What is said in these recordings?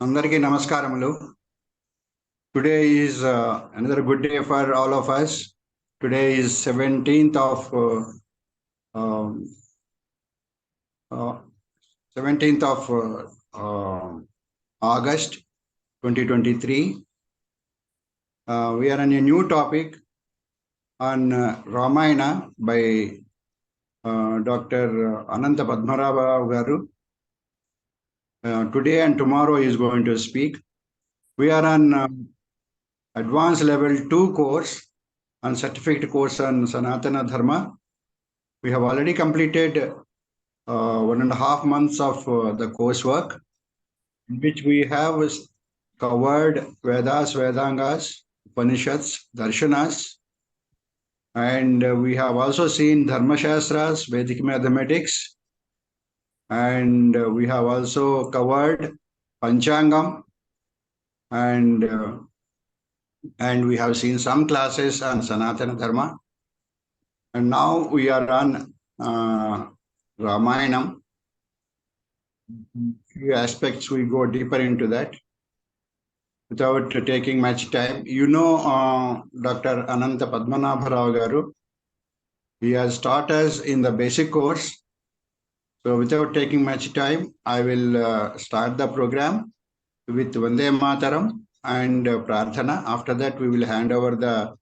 Andarki namaskaramulu. Today is another good day for all of us. Today is 17th of um, 17th of August 2023. We are on a new topic on Ramayana by Dr. Ananta Padmarabha garu. Today and tomorrow he is going to speak. We are on advanced level 2 course on certificate course on Sanatana Dharma. We have already completed 1.5 months of the coursework, in which we have covered Vedas, Vedangas, Upanishads, Darshanas, and we have also seen Dharma Shastras, Vedic mathematics, and we have also covered Panchangam, and we have seen some classes on Sanatana Dharma. And now we are on Ramayana. Few aspects we go deeper into that without taking much time. You know, Dr. Ananta Padmanabharao garu, he has taught us in the basic course. So without taking much time, I will start the program with Vande Mataram and Prarthana. After that, we will hand over the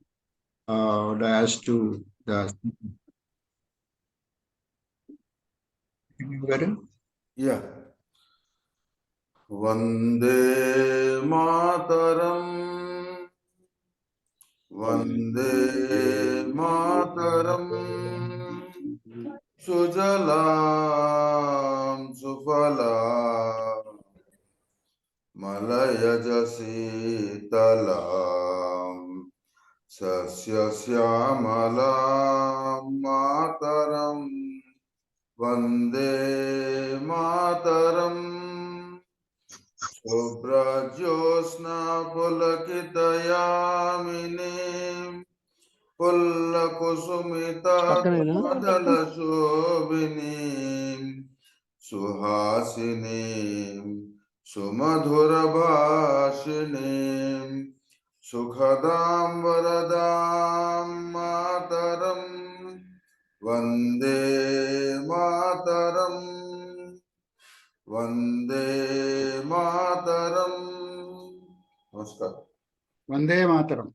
dais to the. Yeah. Vande Mataram. Vande Mataram. Sujalam Sufalam Malayaj Sitalam Sasya Syamalam Mataram Vande Mataram Subrajosna Pulakitayamini Pullakusumita Dala Shobini Suhasini Sumadhura Bhashini Sukhadam Varadam Mataram Vande Mataram Vande Mataram. Namaskar. Vande Mataram.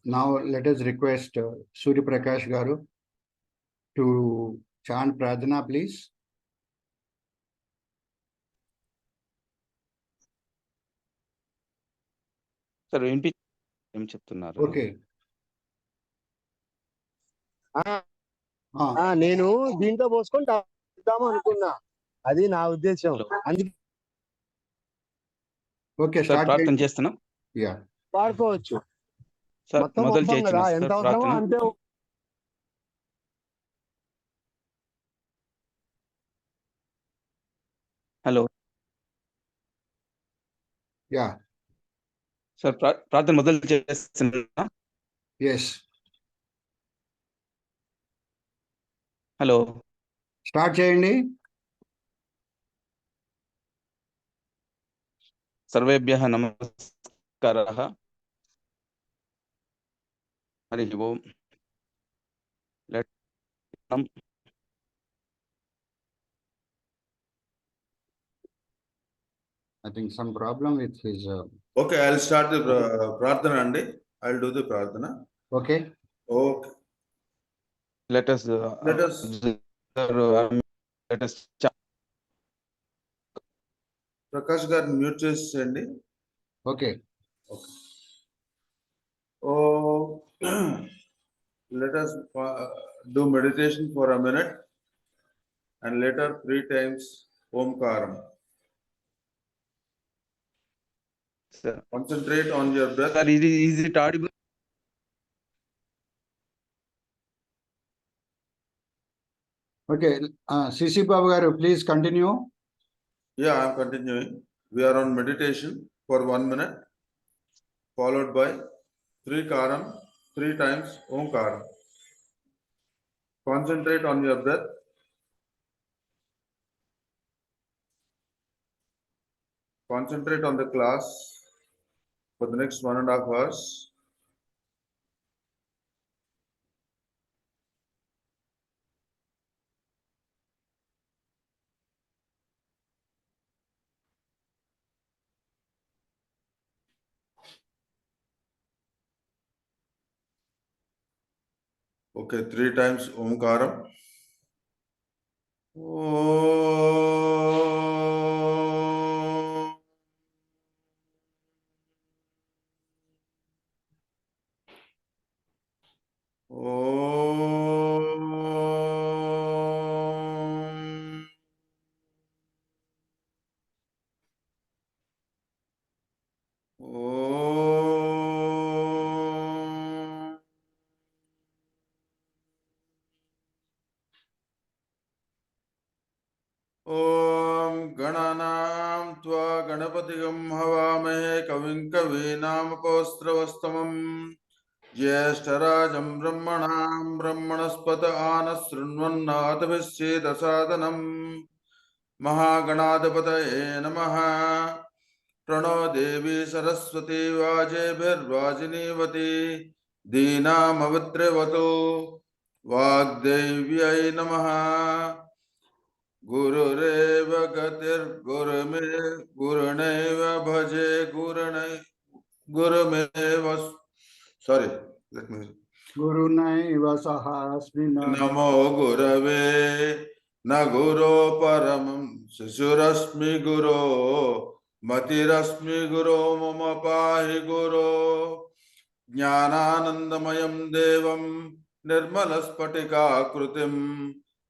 Now let us request Surya Prakash garu to chant Pradhana, please. Sir, ఏం చెప్తున్నారు? Okay. నేను దీంట్లో పోసుకొని తాగుదాం అనుకున్నా, అది నా ఉద్దేశం. ఓకే, ప్రార్థన చేస్తున్నా. యా, పాడుకోవచ్చు. సార్ మొదలు చేయొచ్చు కదా, ఎంత అవసరమో అంతే. హలో, యా సార్ ప్రార్థన మొదలు చేస్తున్నా. ఎస్, హలో, స్టార్ట్ చేయండి. సర్వేభ్యః నమస్కారః. హరి ఓం. I think some problem with his. Okay, I'll start the Prarthana and I'll do the Prarthana. Okay. Okay. Let us Prakash gar mute chesandi. Okay. Okay. Oh, let us do meditation for a minute and later 3 times Omkaram. Sir. Concentrate on your breath. Sir, is it audible? Okay, CC Babu garu, please continue. Yeah, I'm continuing. We are on meditation for 1 minute, followed by 3 karam, 3 times Omkaram. Concentrate on your breath. concentrate on the class for the next 1.5 hours. Okay, 3 times Omkaram. Om. Om. Om. Om Gananam Tva Ganapatigam Havamahe Kavim Kavinamakostravastamam Jyeshtarajam Brahmanam Brahmanaspata Anasrunvannatavischedasadanam Mahaganadapataye Namaha Prano Devi Saraswati Vajebhirvajinivati Deenamavitrevatu Vagdevyai Namaha Gurureva Gatir Gurume Guruneva Bhaje Gurumeva. Sorry, let me. Gurunaiva sahasmina. Namo Gurave Na Guru Paramam Sishurasmi Guru Matirasmi Guru Mama Pahi Guru Jnananandamayam Devam Nirmalaspatika Krutim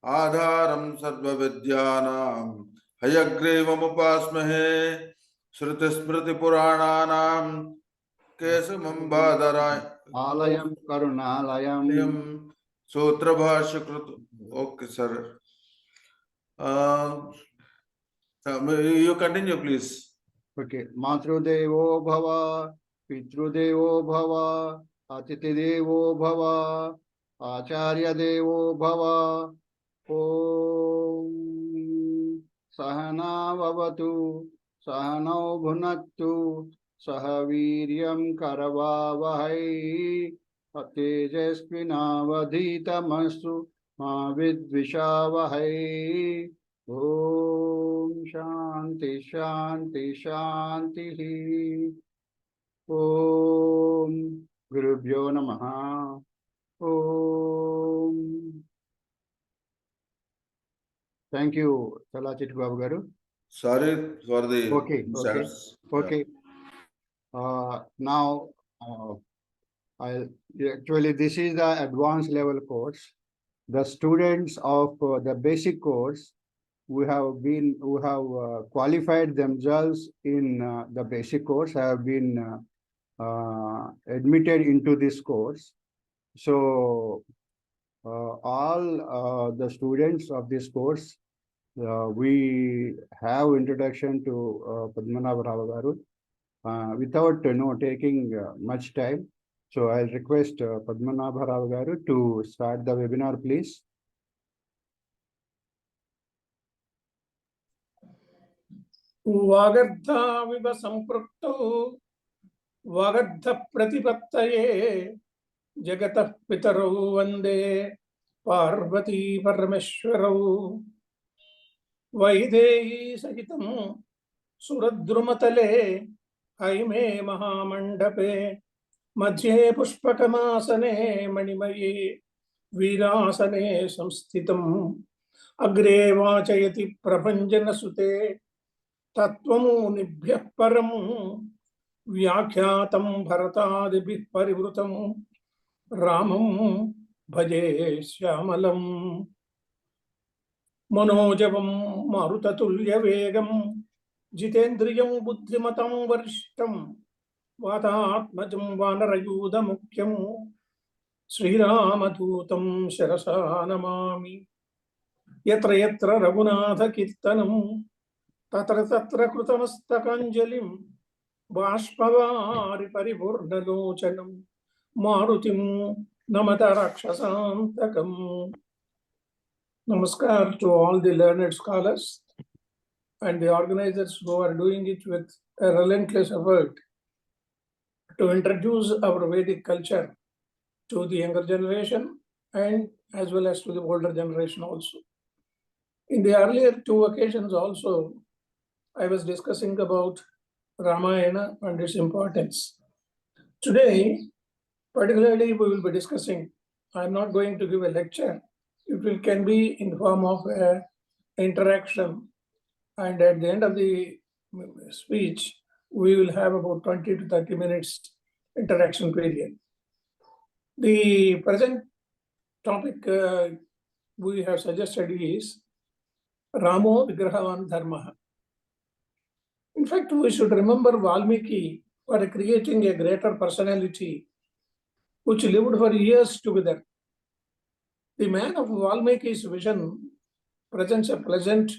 Adharam Sarva Vidyanam Hayagrevam Upasmahe Shruti Smriti Purananam Kesamam Badaray Alayam Karunalayam. Sutra Bhashya Krut. Okay, sir. You continue, please. Okay. Matrudevo Bhava, Pitrudevo Bhava, Atitidevo Bhava, Acharya Devo Bhava. Om Sahana Vavatu, Sahano Bhunattu, Sahaviryam Karavavahai, Tejasvinavadhitamastu, Ma Vidvishavahai. Om Shanti Shanti Shanti. Om Gurubhyo Namaha. Om. Thank you, Chalachit Babu Garu. Sorry for the Okay. mishaps. Okay. Now, actually, this is the advanced level course. The students of the basic course who have qualified themselves in the basic course have been admitted into this course. So all the students of this course, we have introduction to Padmanabha Rao Garu without taking much time. So I'll request Padmanabha Rao Garu to start the webinar, please. वागर्धाविव सम्पृक्तौ वागर्ध प्रतिपत्तये जगतः पितरौ वन्दे पार्वती परमेश्वरौ वैदेही सहितं सुरद्रुमतले हैमे महामण्डपे मध्ये पुष्पकमासने मणिमये वीरासने संस्थितम् अग्रे वाचयति प्रभञ्जनसुते तत्त्वमुनिभ्यः परं व्याख्यातं भरतादिभिः परिवृतं रामं भजे श्यामलं मनोजवं मारुततुल्यवेगं जितेन्द्रियं बुद्धिमतं वरिष्ठं वातात्मजं वानरयूथमुख्यं श्रीरामदूतं शिरसा नमामि यत्र यत्र रघुनाथकीर्तनं तत्र तत्र कृतमस्तकाञ्जलिं बाष्पवारि परिपूर्णलोचनं मारुतिं नमत राक्षसान्तकम्. Namaskar to all the learned scholars. and the organizers who are doing it with a relentless effort to introduce our Vedic culture to the younger generation and as well as to the older generation also. In the earlier two occasions also, I was discussing about Ramayana and its importance. Today, particularly, we will be discussing, I'm not going to give a lecture. Can be in form of interaction. And at the end of the speech, we will have about 20 to 30 minutes interaction period. The present topic we have suggested is Ramo, Vigrahavan, Dharma. In fact, we should remember Valmiki for creating a greater personality which lived for years together. The man of Valmiki's vision presents a pleasant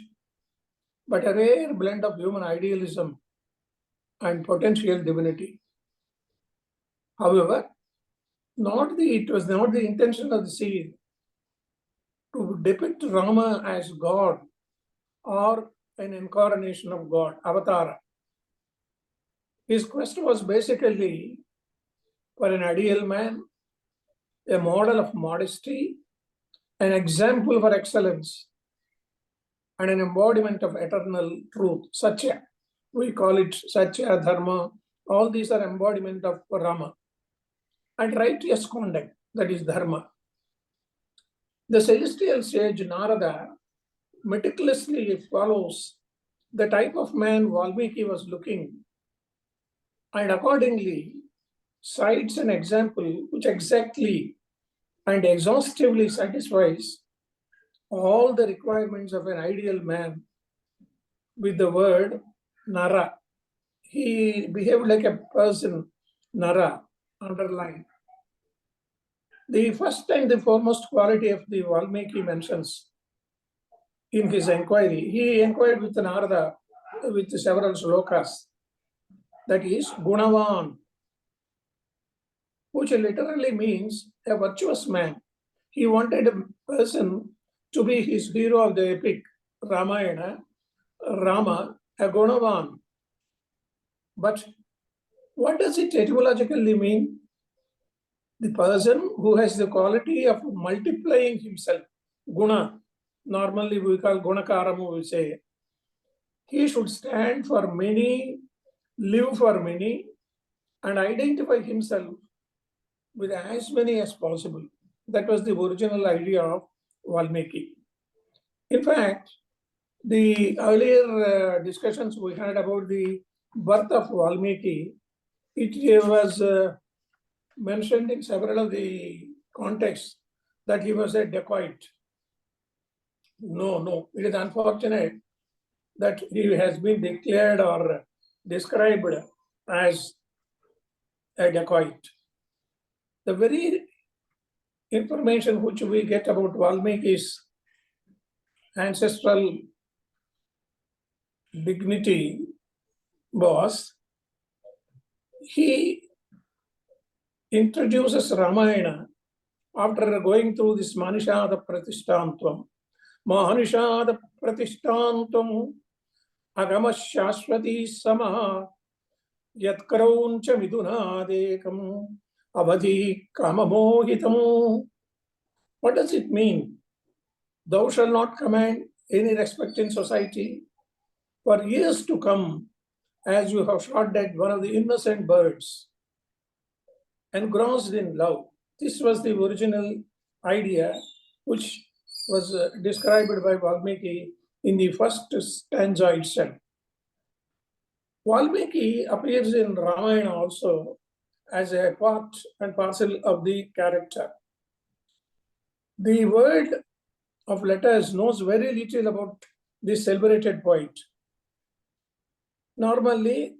but a rare blend of human idealism and potential divinity. However, it was not the intention of the seed to depict Rama as God or an incarnation of God, Avatara. His quest was basically for an ideal man, a model of modesty, an example for excellence, and an embodiment of eternal truth, Satya. We call it Satya, Dharma. All these are embodiment of Rama. And righteous conduct, that is Dharma. The celestial sage Narada meticulously follows the type of man Valmiki was looking, and accordingly cites an example which exactly and exhaustively satisfies all the requirements of an ideal man with the word Nara. He behaved like a person, Nara, underlined. The first and the foremost quality of the Valmiki mentions in his inquiry, he inquired with Narada with several slokas, that is Gunavan, which literally means a virtuous man. He wanted a person to be his hero of the epic Ramayana, Rama, a Gunavan. But what does it etymologically mean? The person who has the quality of multiplying himself, Guna. Normally we call Gunakaramu, we say. He should stand for many, live for many, and identify himself with as many as possible. That was the original idea of Valmiki. In fact, the earlier discussions we had about the birth of Valmiki, it was mentioned in several of the contexts that he was a dacoit. No, it is unfortunate that he has been declared or described as a dacoit. The very information which we get about Valmiki's ancestral dignity was, he introduces Ramayana after going through this Manishada Pratishthantvam. Manishada Pratishthantvam Agama Shashwati Samaha Yatkrauncha Midunadekam Avadhi Kamamohitam. What does it mean? Thou shalt not command any respect in society for years to come, as you have shot dead one of the innocent birds, engrossed in love. This was the original idea which was described by Valmiki in the first stanza itself. Valmiki appears in Ramayana also as a part and parcel of the character. The world of letters knows very little about this celebrated poet. Normally,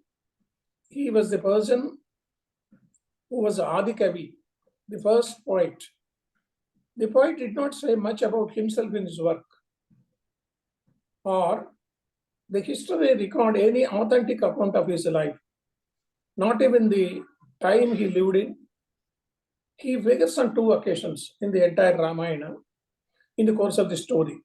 he was the person who was Adikavi, the first poet. The poet did not say much about himself in his work, or the history record any authentic account of his life, not even the time he lived in. He figures on two occasions in the entire Ramayana in the course of the story.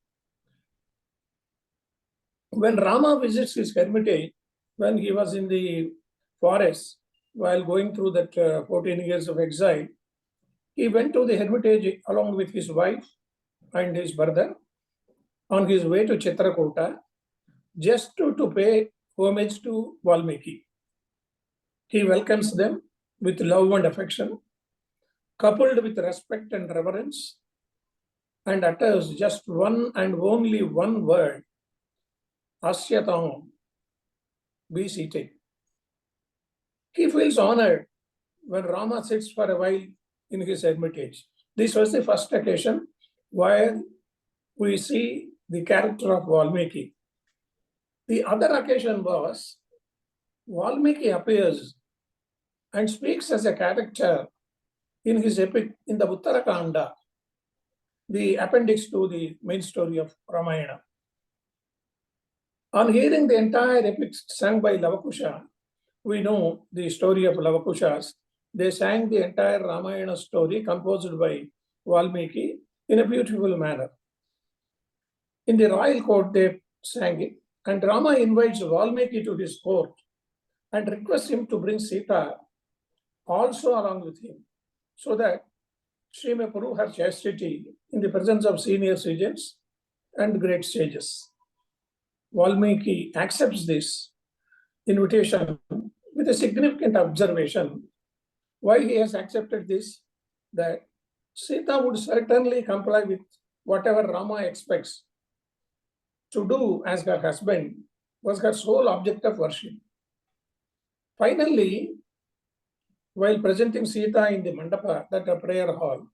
When Rama visits his hermitage, when he was in the forest while going through that 14 years of exile, he went to the hermitage along with his wife and his brother on his way to Chitrakuta just to pay homage to Valmiki. He welcomes them with love and affection, coupled with respect and reverence, and utters just one and only one word, Asyatam, be seated. He feels honored when Rama sits for a while in his hermitage. This was the first occasion where we see the character of Valmiki. The other occasion was Valmiki appears and speaks as a character in his epic in the Uttarakanda, the appendix to the main story of Ramayana. On hearing the entire epic sung by Lavakusha, we know the story of Lavakushas. They sang the entire Ramayana story composed by Valmiki in a beautiful manner. In the royal court, they sang it, and Rama invites Valmiki to his court and requests him to bring Sita also along with him, so that she may prove her chastity in the presence of senior citizens and great sages. Valmiki accepts this invitation with a significant observation. Why he has accepted this? That Sita would certainly comply with whatever Rama expects to do as her husband was her sole object of worship. Finally, while presenting Sita in the mandapa, that a prayer hall,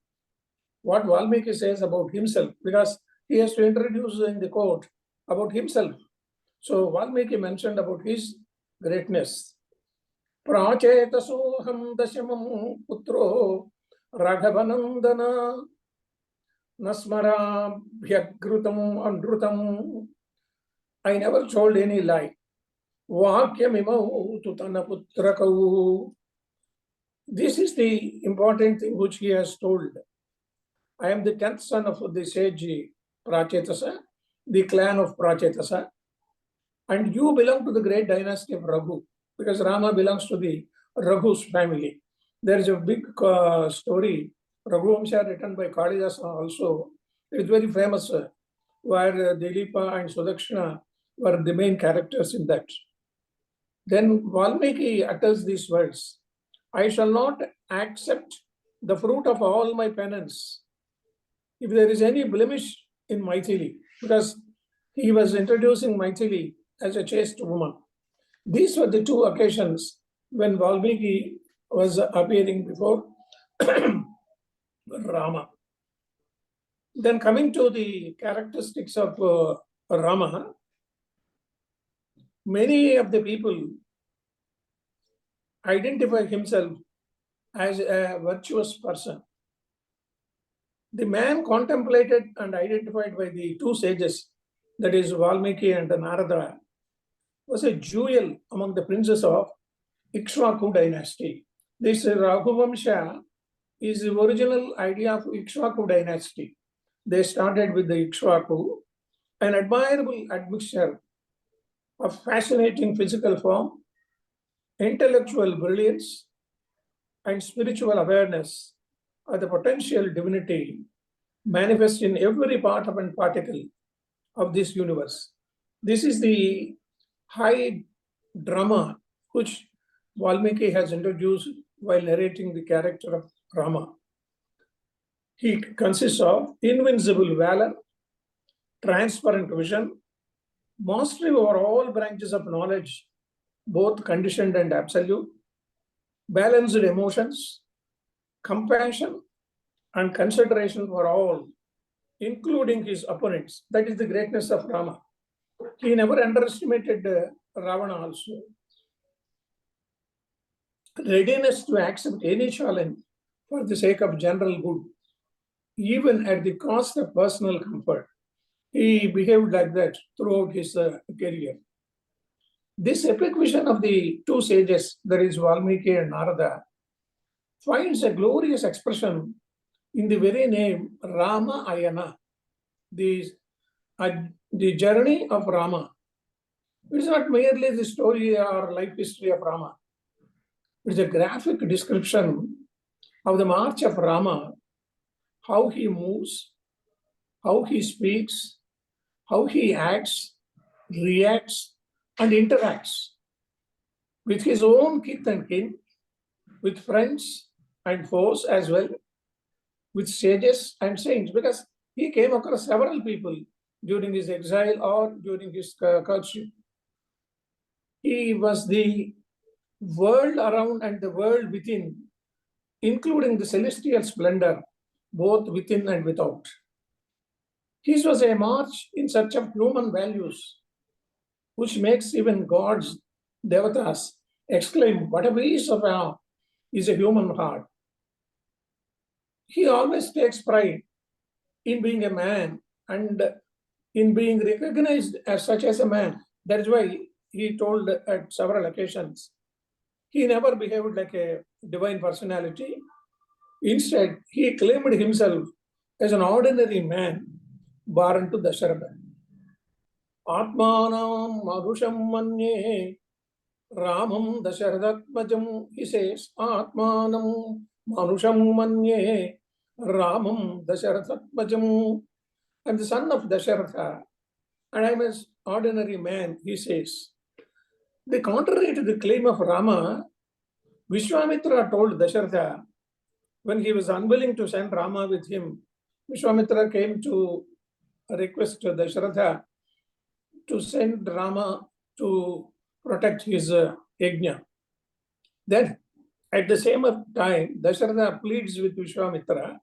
what Valmiki says about himself, because he has to introduce in the court about himself. So Valmiki mentioned about his greatness. Prachetasoham dashamam putro Raghavanandana Nasmara Bhyagrutam Andrutam. I never told any lie. Vakyamimau tutana putrakau. This is the important thing which he has told. I am the 10th son of the sage Prachetasa, the clan of Prachetasa, and you belong to the great dynasty of Raghu, because Rama belongs to the Raghu's family. There is a big story, Raghuvamsha, written by Kalidasa also. It is very famous, where Dilipa and Sudakshina were the main characters in that. Then Valmiki utters these words, I shall not accept the fruit of all my penance if there is any blemish in Maithili, because he was introducing Maithili as a chaste woman. These were the two occasions when Valmiki was appearing before Rama. Then coming to the characteristics of Rama, many of the people identify himself as a virtuous person. The man contemplated and identified by the two sages, that is Valmiki and Narada, was a jewel among the princes of Ikshvaku dynasty. This Raghuvamsha is the original idea of Ikshvaku dynasty. They started with the Ikshvaku, an admirable admixture of fascinating physical form, intellectual brilliance, and spiritual awareness of the potential divinity manifest in every part of and particle of this universe. This is the high drama which Valmiki has introduced while narrating the character of Rama. He consists of invincible valor, transparent vision, mastery over all branches of knowledge, both conditioned and absolute, balanced emotions, compassion, and consideration for all, including his opponents. That is the greatness of Rama. He never underestimated Ravana also. Readiness to accept any challenge for the sake of general good, even at the cost of personal comfort. He behaved like that throughout his career. This epic vision of the two sages, that is Valmiki and Narada, finds a glorious expression in the very name Rama Ayana, the journey of Rama, It is not merely the story or life history of Rama. It is a graphic description of the march of Rama, how he moves, how he speaks, how he acts, reacts, and interacts with his own kith and kin, with friends and foes as well, with sages and saints, because he came across several people during his exile or during his courtship. He was the world around and the world within, including the celestial splendor, both within and without. His was a march in search of human values, which makes even gods, devatas, exclaim, what a piece of art is a human heart. He always takes pride in being a man and in being recognized as such as a man. That is why he told at several occasions, he never behaved like a divine personality. Instead, he claimed himself as an ordinary man born to Dasharatha. Atmanam Marusham Manye Ramam Dasharathatmajam, he says, Atmanam Manusham Manye Ramam Dasharathatmajam. I'm the son of Dasharatha, and I'm an ordinary man, he says. The contrary to the claim of Rama, Vishwamitra told Dasharatha, when he was unwilling to send Rama with him, Vishwamitra came to request Dasharatha to send Rama to protect his yajna. Then, at the same time, Dasharatha pleads with Vishwamitra,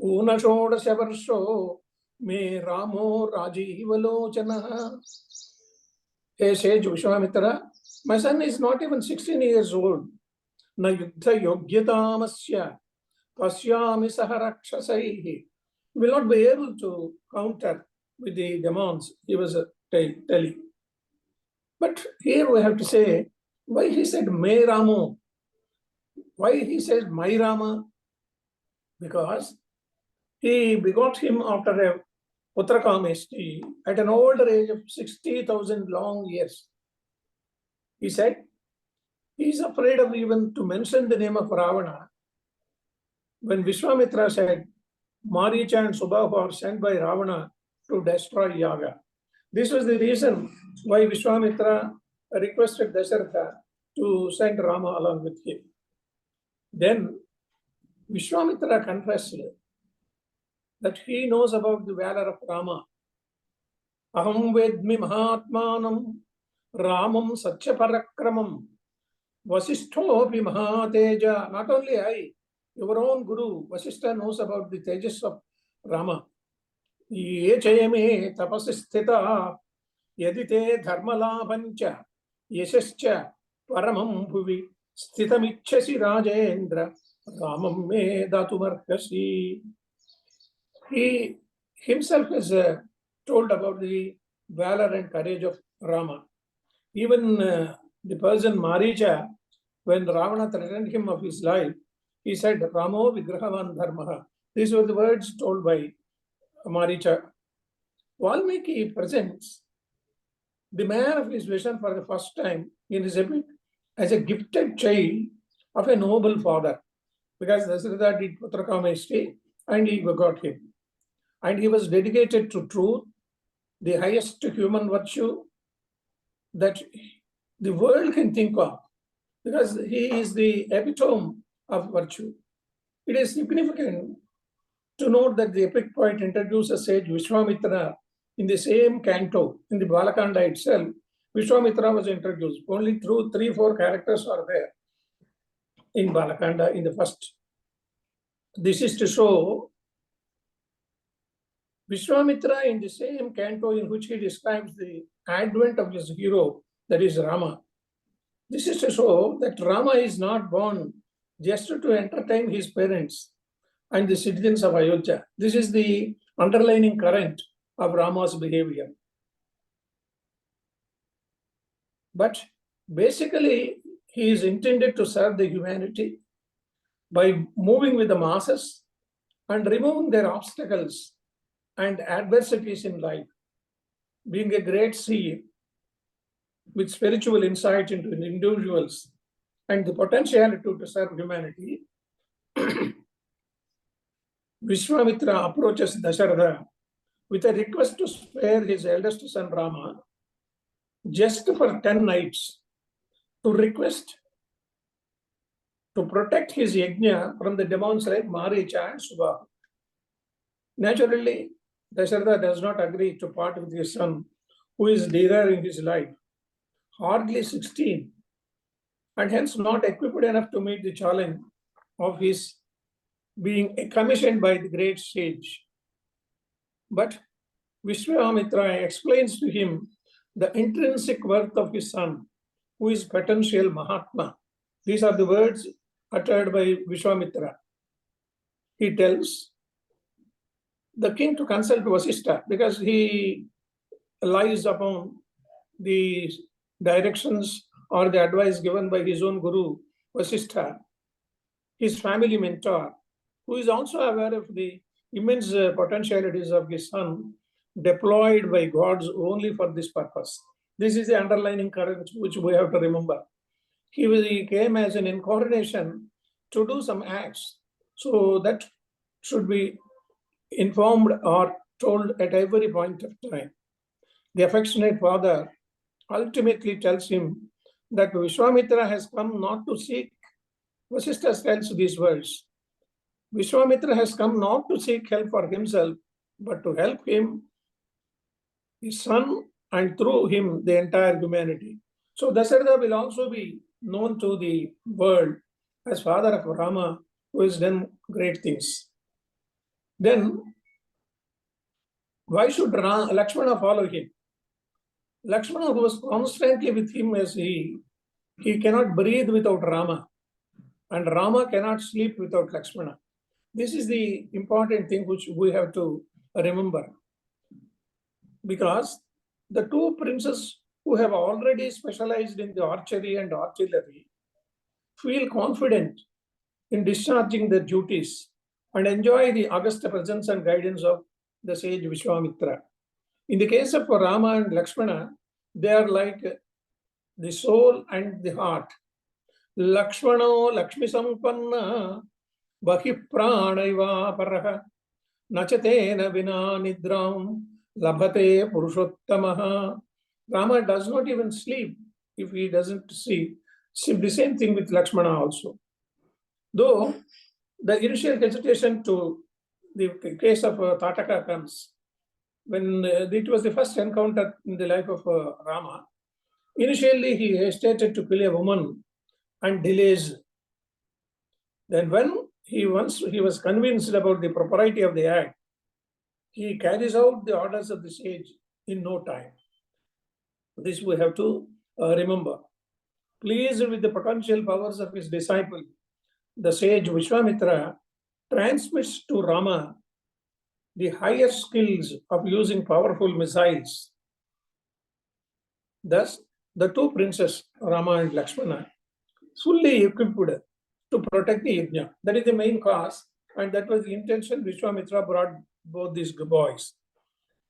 Unashodasya varsho me Ramo Rajivalochana. Hey, sage Vishwamitra, my son is not even 16 years old. Na yuddha yogyatamasya pasyami saharakshasaihi. He will not be able to counter with the demands he was telling. But here we have to say, why he said me Ramo? Why he says my Rama? Because he begot him after a Putrakameshti at an older age of 60,000 long years. He said, he is afraid of even to mention the name of Ravana. When Vishwamitra said, Maricha and Subhahu are sent by Ravana to destroy Yaga. This was the reason why Vishwamitra requested Dasharatha to send Rama along with him. Then Vishwamitra confessed that he knows about the valor of Rama. Aham vedmi mahatmanam Ramam satya parakramam Vasishthopi mahateja. Not only I, your own Guru, Vasishtha knows about the tejas of Rama. Ye chayame tapasisthita yadite dharmalabhancha yashascha paramam bhuvi sthitamichasi rajendra Ramam me datumarkasi. He himself has told about the valor and courage of Rama. Even the person Maricha, when Ravana threatened him of his life, he said, Ramo Vigrahavan Dharma. These were the words told by Maricha. Valmiki presents the man of his vision for the first time in his epic as a gifted child of a noble father, because Dasharatha did Putrakameshti and he begot him. And he was dedicated to truth, the highest human virtue that the world can think of, because he is the epitome of virtue. It is significant to note that the epic poet introduces sage Vishwamitra in the same canto. In the Balakanda itself, Vishwamitra was introduced. Only through 3-4 characters are there in Balakanda in the first. This is to show Vishwamitra in the same canto in which he describes the advent of his hero, that is Rama. This is to show that Rama is not born just to entertain his parents and the citizens of Ayodhya. This is the underlying current of Rama's behavior. But basically, he is intended to serve the humanity by moving with the masses and removing their obstacles and adversities in life, being a great seer. with spiritual insight into individuals and the potentiality to serve humanity, Vishwamitra approaches Dasharatha with a request to spare his eldest son Rama just for 10 nights, to request to protect his yajna from the demons like Maricha and Subha. Naturally, Dasharatha does not agree to part with his son, who is dearer in his life, hardly 16, and hence not equipped enough to meet the challenge of his being commissioned by the great sage. But Vishwamitra explains to him the intrinsic worth of his son, who is potential Mahatma. These are the words uttered by Vishwamitra. He tells the king to consult Vasishtha because he relies upon the directions or the advice given by his own guru, Vasishtha, his family mentor, who is also aware of the immense potentialities of his son, deployed by gods only for this purpose. This is the underlying current which we have to remember. He came as an incarnation to do some acts, so that should be informed or told at every point of time. The affectionate father ultimately tells him that Vishwamitra has come not to seek. Vasishtha tells these words. Vishwamitra has come not to seek help for himself, but to help him, his son, and through him, the entire humanity. So Dasharatha will also be known to the world as father of Rama, who has done great things. Then, why should Lakshmana follow him? Lakshmana was constantly with him as he cannot breathe without Rama, and Rama cannot sleep without Lakshmana. This is the important thing which we have to remember, because the two princes who have already specialized in the archery and artillery feel confident in discharging their duties and enjoy the august presence and guidance of the sage Vishwamitra. In the case of Rama and Lakshmana, they are like the soul and the heart. Lakshmano Lakshmi Sampanna Bahi Pranaiva Paraha Nachatena Vina Nidram Labhate Purushottamaha. Rama does not even sleep if he doesn't sleep. The same thing with Lakshmana also. Though the initial hesitation to the case of Tataka comes when it was the first encounter in the life of Rama. Initially, he hesitated to kill a woman and delays. Then when he was convinced about the propriety of the act, he carries out the orders of the sage in no time. This we have to remember. Pleased with the potential powers of his disciple, the sage Vishwamitra transmits to Rama the higher skills of using powerful missiles. Thus, the two princes, Rama and Lakshmana, fully equipped to protect the yajna. That is the main cause, and that was the intention Vishwamitra brought both these boys.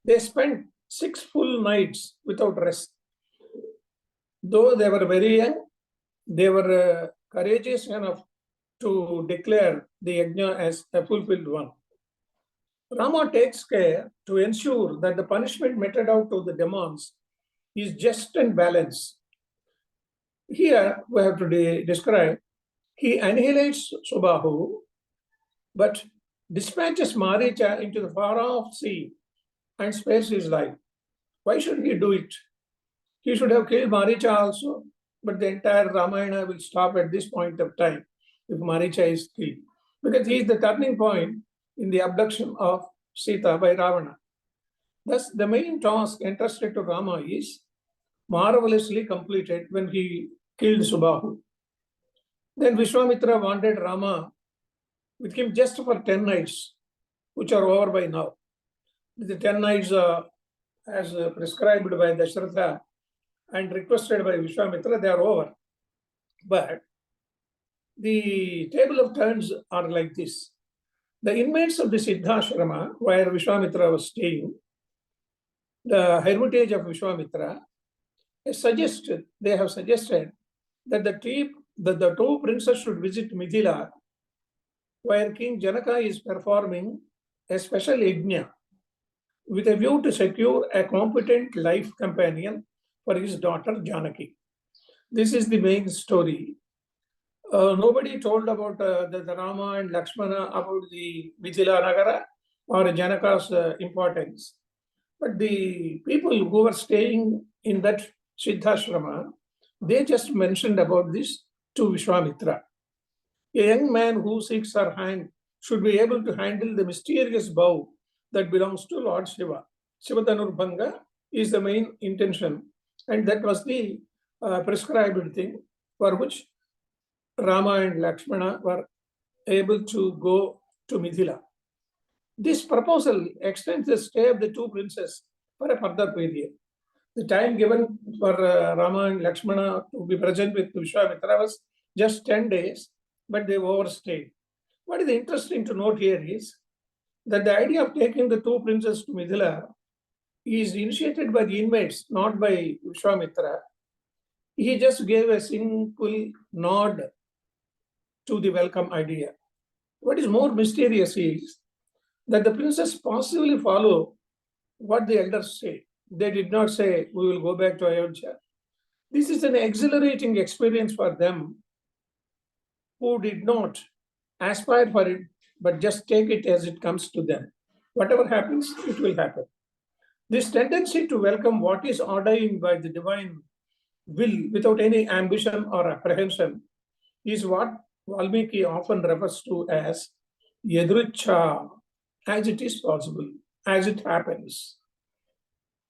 They spent 6 full nights without rest. Though they were very young, they were courageous enough to declare the yajna as a fulfilled one. Rama takes care to ensure that the punishment meted out to the demons is just and balanced. Here we have to describe, he annihilates Subahu, but dispatches Maricha into the far-off sea and spares his life. Why should he do it? He should have killed Maricha also, but the entire Ramayana will stop at this point of time if Maricha is killed, because he is the turning point in the abduction of Sita by Ravana. Thus, the main task entrusted to Rama is marvelously completed when he killed Subahu. Then Vishwamitra wanted Rama with him just for 10 nights, which are over by now. The 10 nights as prescribed by Dasharatha and requested by Vishwamitra, they are over. But the table of turns are like this. The inmates of the Siddhashrama, where Vishwamitra was staying, the hermitage of Vishwamitra, they have suggested that the two princes should visit Mithila, where King Janaka is performing a special yajna with a view to secure a competent life companion for his daughter Janaki. This is the main story. Nobody told about the Rama and Lakshmana about the Mithila Nagara or Janaka's importance. But the people who were staying in that Siddhashrama, they just mentioned about this to Vishwamitra. A young man who seeks her hand should be able to handle the mysterious bow that belongs to Lord Shiva. Shivatanur is the main intention, and that was the prescribed thing for which Rama and Lakshmana were able to go to Mithila. This proposal extends the stay of the two princes for a further period. The time given for Rama and Lakshmana to be present with Vishwamitra was just 10 days, but they overstayed. What is interesting to note here is that the idea of taking the two princes to Mithila is initiated by the inmates, not by Vishwamitra. He just gave a simple nod to the welcome idea. What is more mysterious is that the princes possibly follow what the elders say. They did not say, we will go back to Ayodhya. This is an exhilarating experience for them who did not aspire for it, but just take it as it comes to them. Whatever happens, it will happen. This tendency to welcome what is ordained by the divine will without any ambition or apprehension is what Valmiki often refers to as yadricha, as it is possible, as it happens.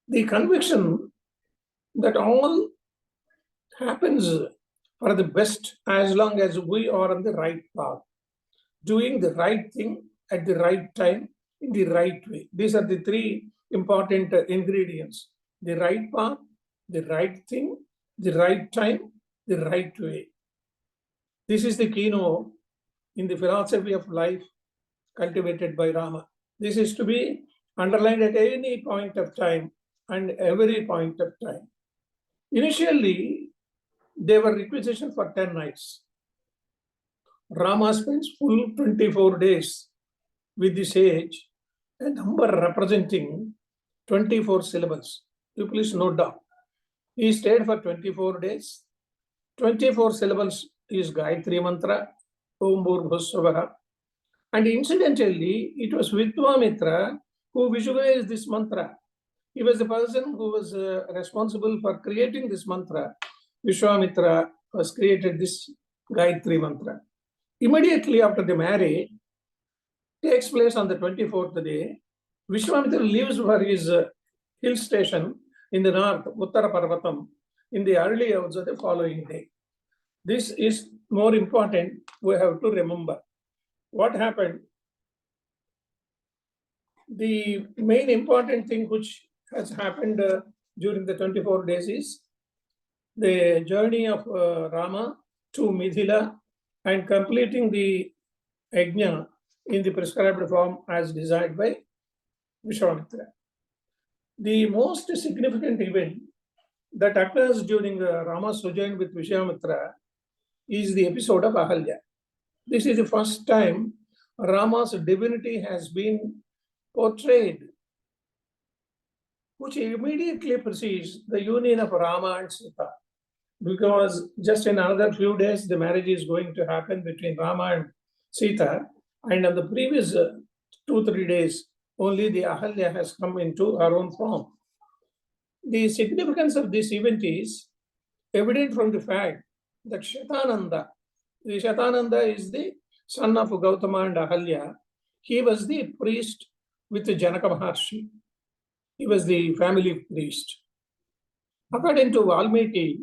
The conviction that all happens for the best as long as we are on the right path, doing the right thing at the right time in the right way. These are the three important ingredients: the right path, the right thing, the right time, the right way. This is the keynote in the philosophy of life cultivated by Rama. This is to be underlined at any point of time and every point of time. Initially, they were requisitioned for 10 nights. Rama spends full 24 days with the sage, a number representing 24 syllables. You please note down. He stayed for 24 days. 24 syllables is Gayatri Mantra, Om Bhurvaswavaha. And incidentally, it was Vishwamitra who visualized this mantra. He was the person who was responsible for creating this mantra. Vishwamitra was created this Gayatri Mantra. Immediately after the marriage takes place on the 24th day, Vishwamitra leaves for his hill station in the north, Uttara Parvatam, in the early hours of the following day. This is more important, we have to remember. What happened? The main important thing which has happened during the 24 days is the journey of Rama to Mithila and completing the yajna in the prescribed form as desired by Vishwamitra. The most significant event that occurs during Rama's sojourn with Vishwamitra is the episode of Ahalya. This is the first time Rama's divinity has been portrayed, which immediately precedes the union of Rama and Sita. Because just in another few days, the marriage is going to happen between Rama and Sita. And on the previous 2-3 days, only the Ahalya has come into her own form. The significance of this event is evident from the fact that Shatananda is the son of Gautama and Ahalya. He was the priest with the Janaka Maharshi. He was the family priest. According to Valmiki,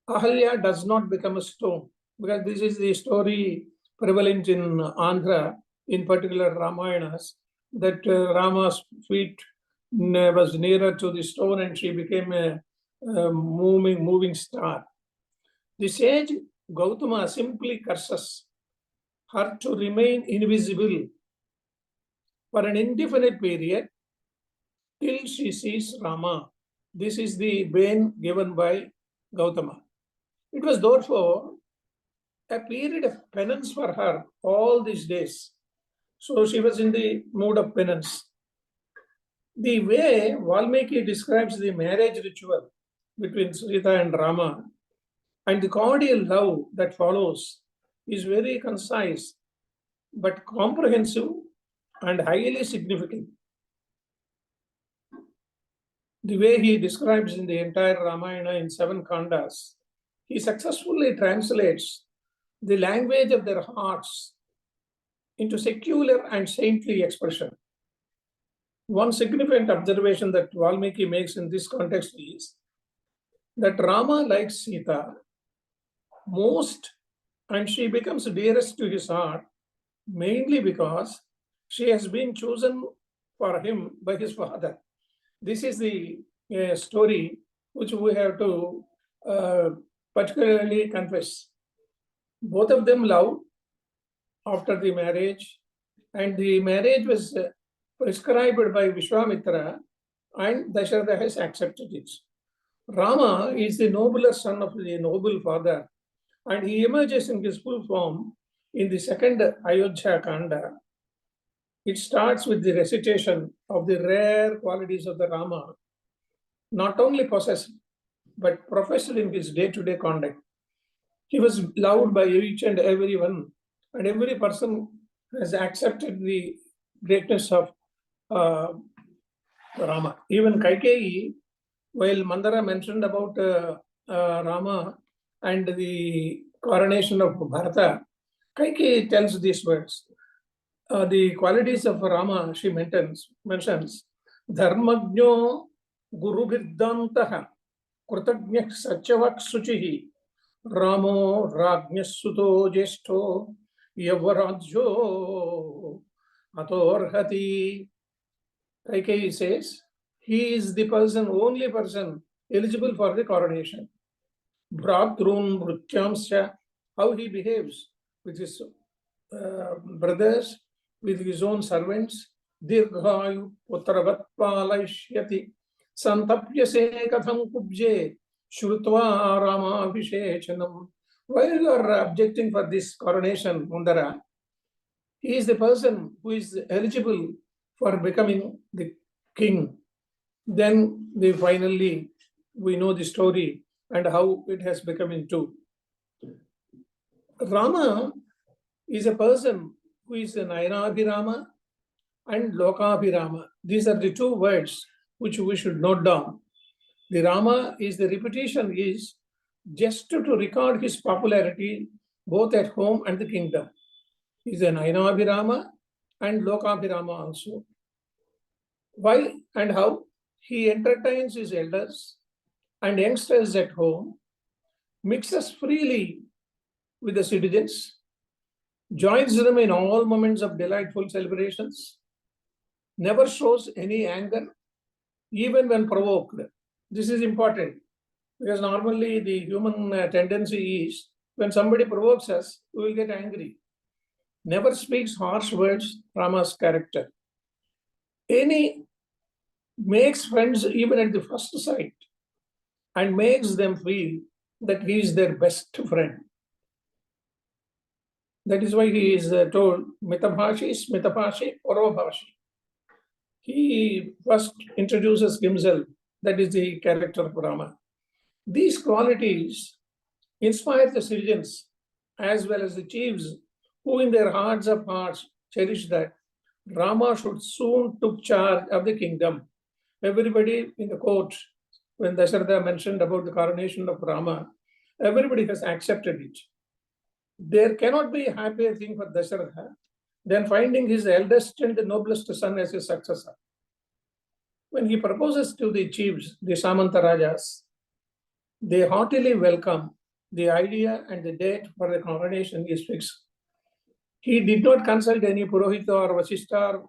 Ahalya does not become a stone, because this is the story prevalent in Andhra, in particular Ramayanas, that Rama's feet was nearer to the stone and she became a moving star. The sage Gautama simply curses her to remain invisible for an indefinite period till she sees Rama. This is the bane given by Gautama. It was therefore a period of penance for her all these days. So she was in the mood of penance. The way Valmiki describes the marriage ritual between Sita and Rama and the cordial love that follows is very concise but comprehensive and highly significant. The way he describes in the entire Ramayana in 7 kandas, he successfully translates the language of their hearts into secular and saintly expression. One significant observation that Valmiki makes in this context is that Rama likes Sita most, and she becomes dearest to his heart mainly because she has been chosen for him by his father. This is the story which we have to particularly confess. Both of them loved after the marriage, and the marriage was prescribed by Vishwamitra, and Dasharatha has accepted it. Rama is the nobler son of the noble father, and he emerges in his full form in the 2nd Ayodhya Kanda. It starts with the recitation of the rare qualities of the Rama, not only possessed, but professed in his day-to-day conduct. He was loved by each and everyone, and every person has accepted the greatness of Rama. Even Kaikeyi, while Mandara mentioned about Rama and the coronation of Bharata, Kaikeyi tells these words. The qualities of Rama she mentions Dharmagno Gurubhirdantaha Krutagnyah Satyavak Suchihi Ramo Rajnyasuto Jeshto Yavarajyo Atorhati. Kaikeyi says he is the only person eligible for the coronation. Bhratrun Bhrutyamsya, how he behaves with his brothers, with his own servants. Dirghayu putravat palaishyati santapyase katham kubje shrutva rama abhishechanam. While you are objecting for this coronation, Mundara, he is the person who is eligible for becoming the king. Then finally we know the story and how it has become into. Rama is a person who is an Nayanabhirama and Lokabhirama. These are the 2 words which we should note down. The Rama is the repetition is just to record his popularity both at home and the kingdom. He is an Nayanabhirama and Lokabhirama also. Why and how? He entertains his elders and youngsters at home, mixes freely with the citizens, joins them in all moments of delightful celebrations, never shows any anger, even when provoked. This is important because normally the human tendency is when somebody provokes us, we will get angry. Never speaks harsh words, Rama's character. Makes friends even at the first sight and makes them feel that he is their best friend. That is why he is told, Mitabhashi, Smitaphashi, Parvabhashi. He first introduces himself. That is the character of Rama. These qualities inspire the citizens as well as the chiefs who in their hearts of hearts cherish that Rama should soon take charge of the kingdom. Everybody in the court, when Dasharatha mentioned about the coronation of Rama, everybody has accepted it. There cannot be a happier thing for Dasharatha than finding his eldest and the noblest son as his successor. When he proposes to the chiefs, the Samanta Rajas, they heartily welcome the idea and the date for the coronation is fixed. He did not consult any Purohita or Vasishtha.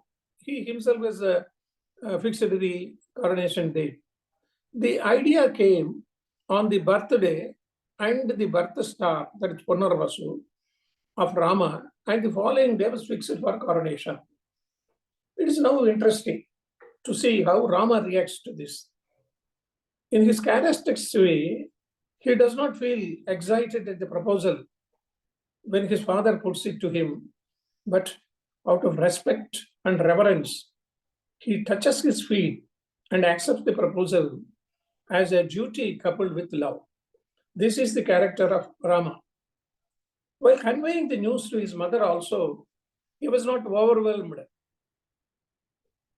He himself has fixed the coronation date. The idea came on the birthday and the birth star, that is Punarvasu, of Rama, and the following day was fixed for coronation. It is now interesting to see how Rama reacts to this. In his characteristic way, he does not feel excited at the proposal when his father puts it to him, but out of respect and reverence, he touches his feet and accepts the proposal as a duty coupled with love. This is the character of Rama. While conveying the news to his mother also, he was not overwhelmed.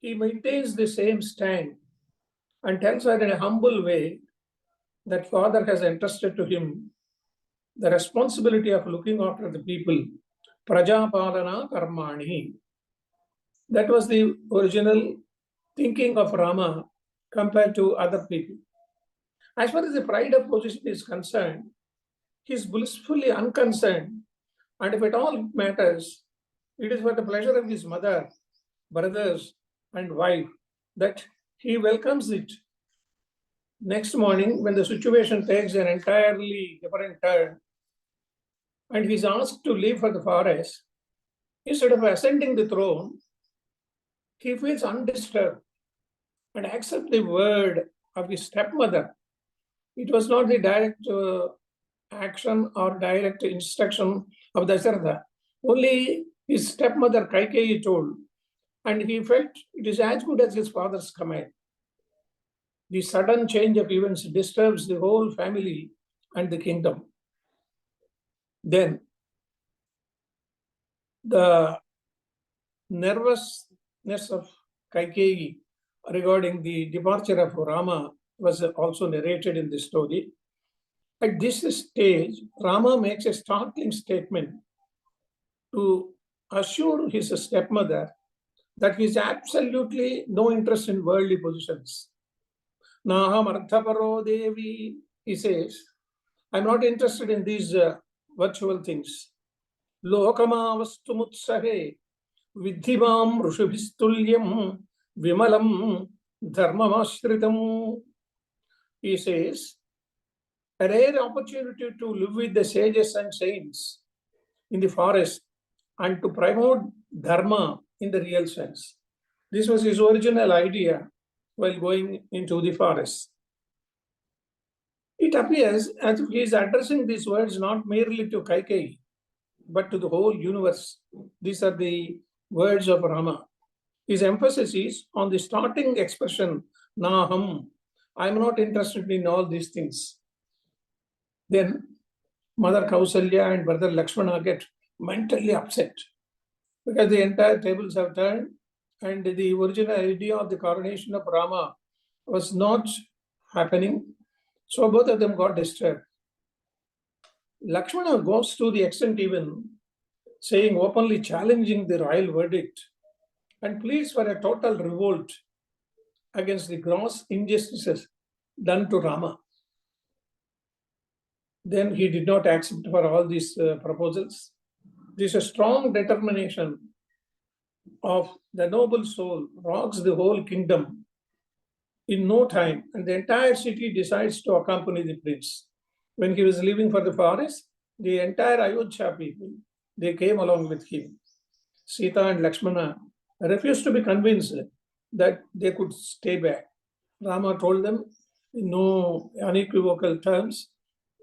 He maintains the same stand and tells her in a humble way that father has entrusted to him the responsibility of looking after the people. Prajapalana karmani. That was the original thinking of Rama compared to other people. As far as the pride of position is concerned, he is blissfully unconcerned, and if at all matters, it is for the pleasure of his mother, brothers, and wife that he welcomes it. Next morning, when the situation takes an entirely different turn, and he is asked to leave for the forest, instead of ascending the throne, he feels undisturbed and accepts the word of his stepmother. It was not the direct action or direct instruction of Dasharatha. Only his stepmother Kaikeyi told, and he felt it is as good as his father's command. The sudden change of events disturbs the whole family and the kingdom. Then the nervousness of Kaikeyi regarding the departure of Rama was also narrated in the story. At this stage, Rama makes a startling statement to assure his stepmother that he has absolutely no interest in worldly positions. Naham arthaparo devi, he says, I'm not interested in these virtual things. Lokama vastumutsahe vidhimam rushubhistulyam vimalam dharmamashritam. He says, a rare opportunity to live with the sages and saints in the forest and to promote Dharma in the real sense. This was his original idea while going into the forest. It appears as if he is addressing these words not merely to Kaikeyi, but to the whole universe. These are the words of Rama. His emphasis is on the starting expression, Naham. I am not interested in all these things. Then Mother Kausalya and Brother Lakshmana get mentally upset because the entire tables have turned and the original idea of the coronation of Rama was not happening. So both of them got disturbed. Lakshmana goes to the extent even saying, openly challenging the royal verdict and pleads for a total revolt against the gross injustices done to Rama. Then he did not accept for all these proposals. This strong determination of the noble soul rocks the whole kingdom in no time, and the entire city decides to accompany the prince. When he was leaving for the forest, the entire Ayodhya people, they came along with him. Sita and Lakshmana refused to be convinced that they could stay back. Rama told them in no unequivocal terms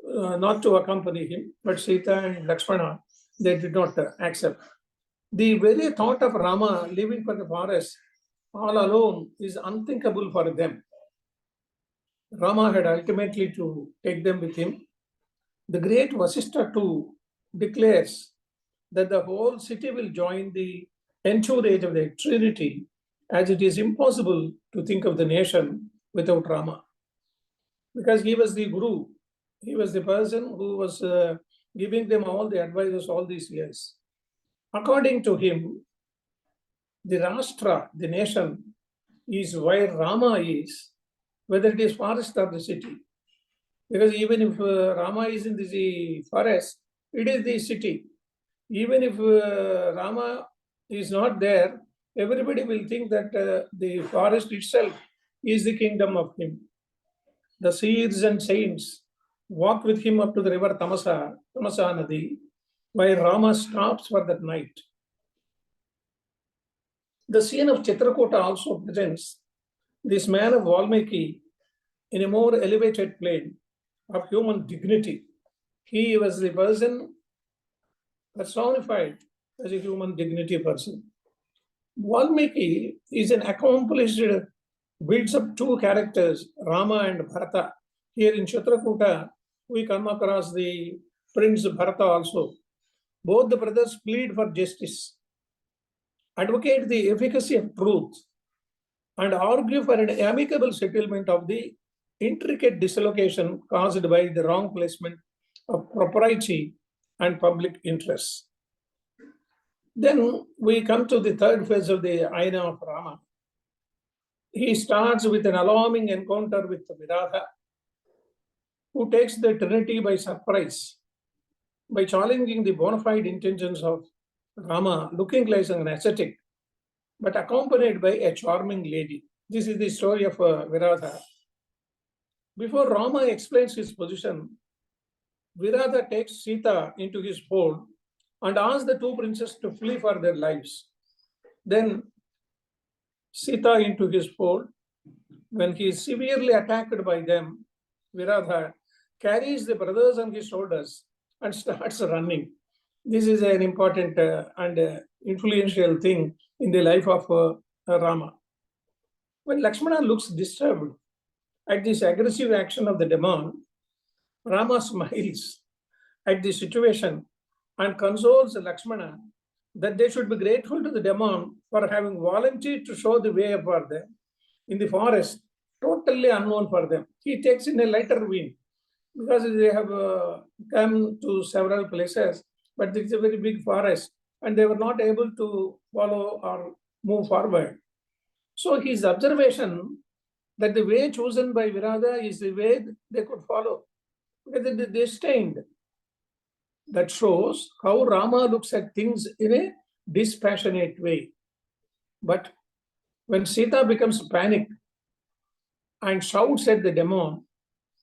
not to accompany him, but Sita and Lakshmana, they did not accept. The very thought of Rama leaving for the forest all alone is unthinkable for them. Rama had ultimately to take them with him. The great Vasishtha too declares that the whole city will join the entourage of the Trinity, as it is impossible to think of the nation without Rama. Because he was the Guru, he was the person who was giving them all the advices all these years. According to him, the Rashtra, the nation, is where Rama is, whether it is forest or the city. Because even if Rama is in the forest, it is the city. Even if Rama is not there, everybody will think that the forest itself is the kingdom of him. The seers and saints walk with him up to the river Tamasa Nadi, where Rama stops for that night. The scene of Chitrakuta also presents this man of Valmiki in a more elevated plane of human dignity. He was the person personified as a human dignity person. Valmiki is an accomplished, builds up two characters, Rama and Bharata. Here in Chitrakuta, we come across the Prince Bharata also. Both the brothers plead for justice, advocate the efficacy of truth, and argue for an amicable settlement of the intricate dislocation caused by the wrong placement of propriety and public interests. Then we come to the third phase of the Ayana of Rama. He starts with an alarming encounter with Vigrahavan, who takes the Trinity by surprise by challenging the bona fide intentions of Rama, looking like an ascetic, but accompanied by a charming lady. This is the story of Vigrahavan. Before Rama explains his position, Vigrahavan takes Sita into his fold and asks the two princes to flee for their lives. Then Sita into his fold. When he is severely attacked by them, Vigrahavan carries the brothers on his shoulders and starts running. This is an important and influential thing in the life of Rama. When Lakshmana looks disturbed at this aggressive action of the demon, Rama smiles at the situation and consoles Lakshmana that they should be grateful to the demon for having volunteered to show the way for them in the forest, totally unknown for them. He takes in a lighter vein because they have come to several places, but it's a very big forest and they were not able to follow or move forward. So his observation that the way chosen by Vigrahavan is the way they could follow, because they stayed. That shows how Rama looks at things in a dispassionate way. But when Sita becomes panicked and shouts at the demon,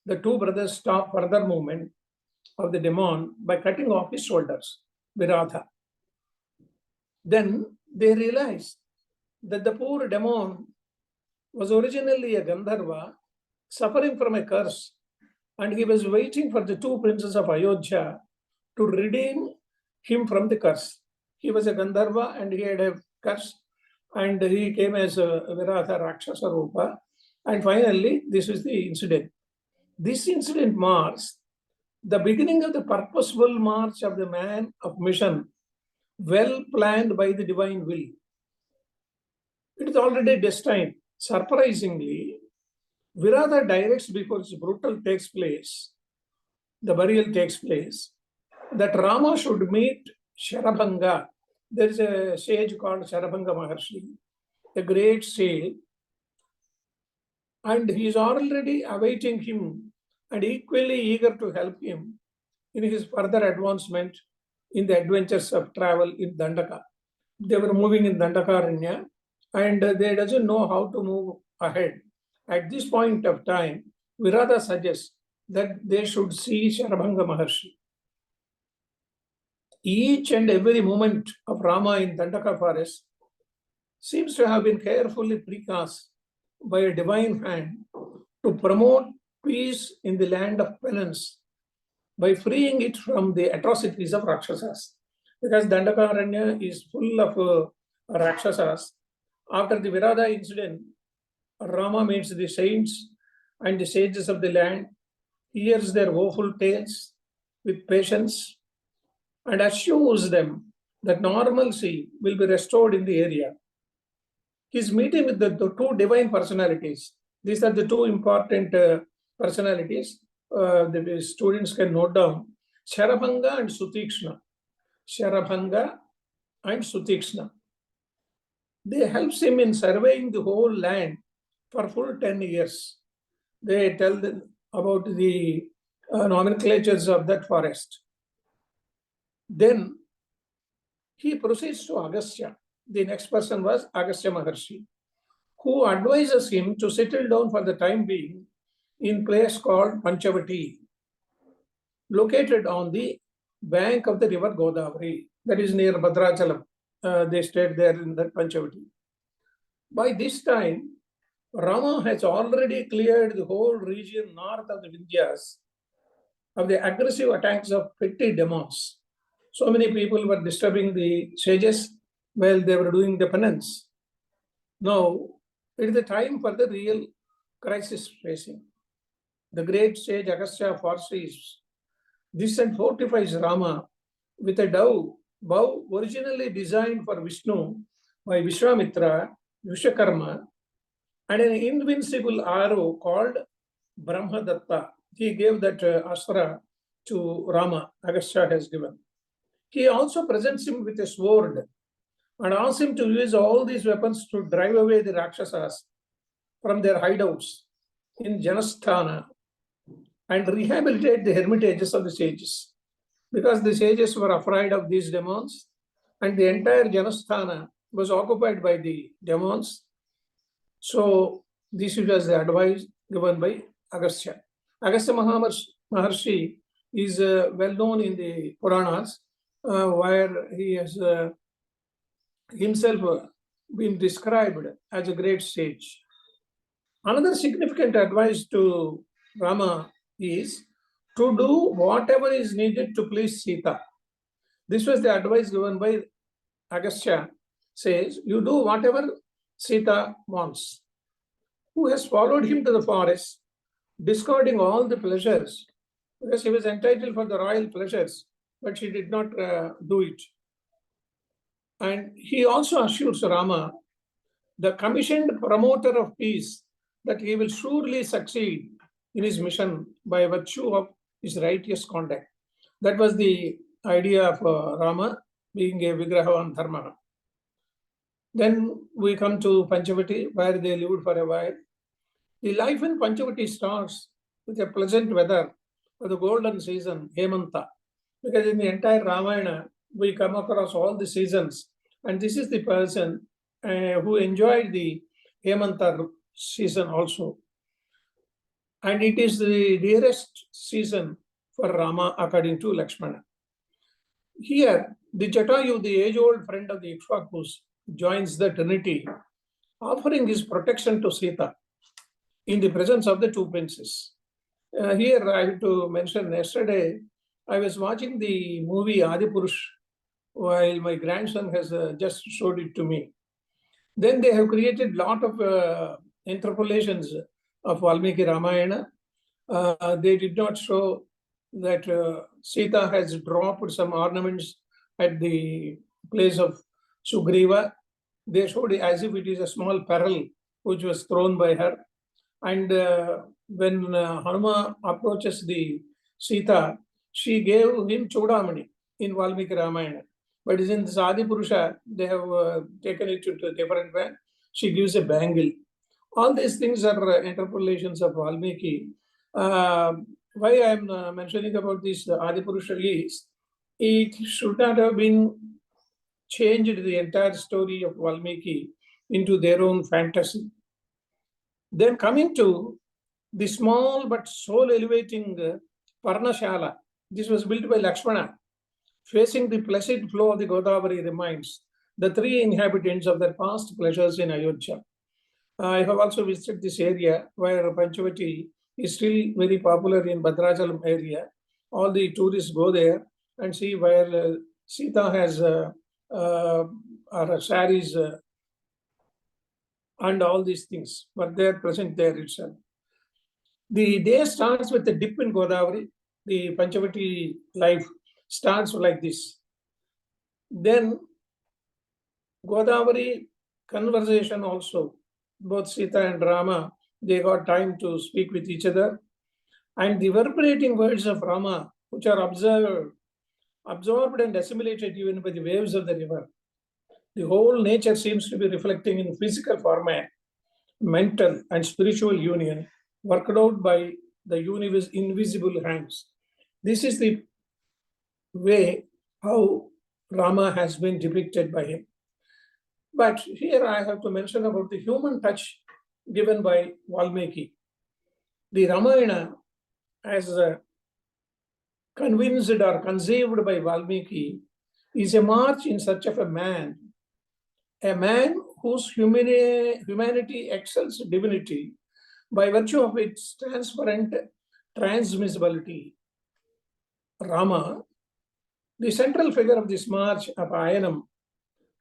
the two brothers stop further movement of the demon by cutting off his shoulders, Vigrahavan. Then they realize that the poor demon was originally a Gandharva suffering from a curse, and he was waiting for the two princes of Ayodhya to redeem him from the curse. He was a Gandharva and he had a curse, and he came as a Vigrahavan Rakshasa Rupa. And finally, this is the incident. This incident marks the beginning of the purposeful march of the man of mission, well planned by the divine will. It is already destined. Surprisingly, Vigrahavan directs before his brutal takes place, the burial takes place, that Rama should meet Sharabhanga. There is a sage called Sharabhanga Maharshi, a great sage, and he is already awaiting him and equally eager to help him in his further advancement in the adventures of travel in Dandaka. They were moving in Dandakaranya and they doesn't know how to move ahead. At this point of time, Vigrahavan suggests that they should see Sharabhanga Maharshi. Each and every moment of Rama in Dandaka forest seems to have been carefully precast by a divine hand to promote peace in the land of penance by freeing it from the atrocities of Rakshasas. Because Dandakaranya is full of Rakshasas. After the Vigrahavan incident, Rama meets the saints and the sages of the land, hears their woeful tales with patience, and assures them that normalcy will be restored in the area. His meeting with the two divine personalities, these are the two important personalities the students can note down, Sharabhanga and Sutikshna. Sharabhanga and Sutikshna. They helps him in surveying the whole land for full 10 years. They tell them about the nomenclatures of that forest. Then he proceeds to Agastya. The next person was Agastya Maharshi, who advises him to settle down for the time being in a place called Panchavati, located on the bank of the river Godavari, that is near Bhadrachalam. They stayed there in that Panchavati. By this time, Rama has already cleared the whole region north of the Vindhyas of the aggressive attacks of petty demons. So many people were disturbing the sages while they were doing the penance. Now, it is the time for the real crisis facing. The great sage Agastya foresees this and fortifies Rama with a bow originally designed for Vishnu by Vishwamitra, Vishwakarma, and an invincible arrow called Brahmadatta. He gave that astra to Rama, Agastya has given. He also presents him with a sword and asks him to use all these weapons to drive away the Rakshasas from their hideouts in Janasthana and rehabilitate the hermitages of the sages. Because the sages were afraid of these demons and the entire Janasthana was occupied by the demons. So this was the advice given by Agastya. Agastya Maharshi is well known in the Puranas, where he has himself been described as a great sage. Another significant advice to Rama is to do whatever is needed to please Sita. This was the advice given by Agastya. Says, you do whatever Sita wants. Who has followed him to the forest, discarding all the pleasures, because he was entitled for the royal pleasures, but she did not do it. And he also assures Rama, the commissioned promoter of peace, that he will surely succeed in his mission by virtue of his righteous conduct. That was the idea of Rama being a Vigrahavan Dharma. Then we come to Panchavati, where they lived for a while. The life in Panchavati starts with a pleasant weather for the golden season, Hemanta. Because in the entire Ramayana, we come across all the seasons. And this is the person who enjoyed the Hemanta season also. And it is the dearest season for Rama, according to Lakshmana. Here, the Jatayu, the age-old friend of the Ikshvakus, joins the Trinity, offering his protection to Sita in the presence of the two princes. Here, I have to mention, yesterday, I was watching the movie Adipurush, while my grandson has just showed it to me. Then they have created a lot of interpolations of Valmiki Ramayana. They did not show that Sita has dropped some ornaments at the place of Sugriva. They showed it as if it is a small pearl which was thrown by her. And when Hanuma approaches the Sita, she gave him Chodamani in Valmiki Ramayana. But in the Adipurusha, they have taken it to a different way. She gives a bangle. All these things are interpolations of Valmiki. Why I am mentioning about this Adipurusha is, it should not have been changed the entire story of Valmiki into their own fantasy. Then coming to the small but soul-elevating Parnashala, this was built by Lakshmana, facing the placid flow of the Godavari reminds the three inhabitants of their past pleasures in Ayodhya. I have also visited this area where Panchavati is still very popular in Bhadrachalam area. All the tourists go there and see where Sita has her saris and all these things, but they are present there itself. The day starts with a dip in Godavari. The Panchavati life starts like this. Then Godavari conversation also, both Sita and Rama, they got time to speak with each other. And the vibrating words of Rama, which are absorbed and assimilated even by the waves of the river. The whole nature seems to be reflecting in physical format, mental and spiritual union, worked out by the universe invisible hands. This is the way how Rama has been depicted by him. But here I have to mention about the human touch given by Valmiki. The Ramayana, as convinced or conceived by Valmiki, is a march in search of a man whose humanity excels divinity by virtue of its transparent transmissibility. Rama, the central figure of this march of Ayanam,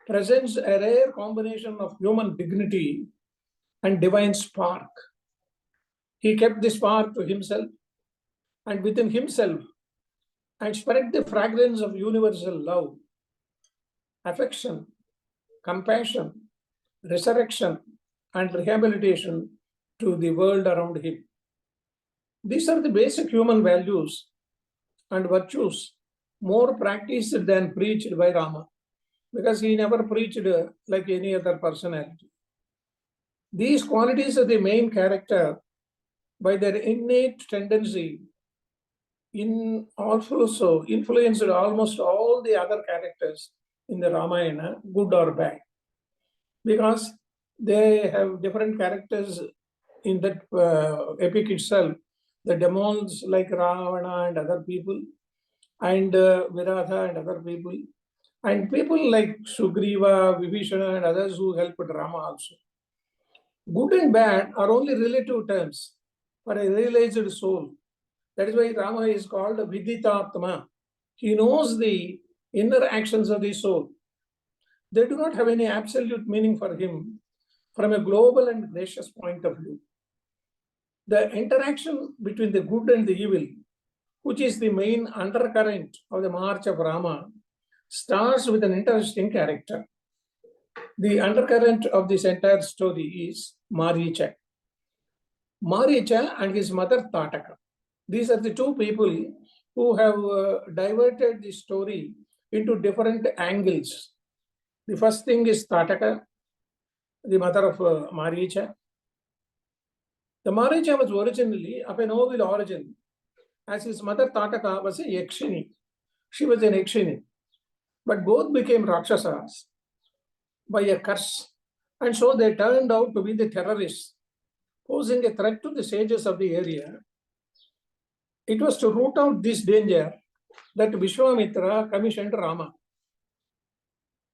presents a rare combination of human dignity and divine spark. He kept this spark to himself and within himself and spread the fragrance of universal love, affection, compassion, resurrection, and rehabilitation to the world around him. These are the basic human values and virtues more practiced than preached by Rama, because he never preached like any other personality. These qualities are the main character by their innate tendency also influenced almost all the other characters in the Ramayana, good or bad, because they have different characters in that epic itself. The demons like Ravana and other people, and Viratha and other people, and people like Sugriva, Vibhishana and others who helped Rama also. Good and bad are only relative terms for a realized soul. That is why Rama is called Viditatma. He knows the inner actions of the soul. They do not have any absolute meaning for him from a global and gracious point of view. The interaction between the good and the evil, which is the main undercurrent of the march of Rama, starts with an interesting character. The undercurrent of this entire story is Maricha. Maricha and his mother Tataka. These are the two people who have diverted the story into different angles. The first thing is Tataka, the mother of Maricha. The Maricha was originally of a noble origin, as his mother Tataka was a Yakshini. She was an Yakshini. But both became Rakshasas by a curse. And so they turned out to be the terrorists, posing a threat to the sages of the area. It was to root out this danger that Vishwamitra commissioned Rama.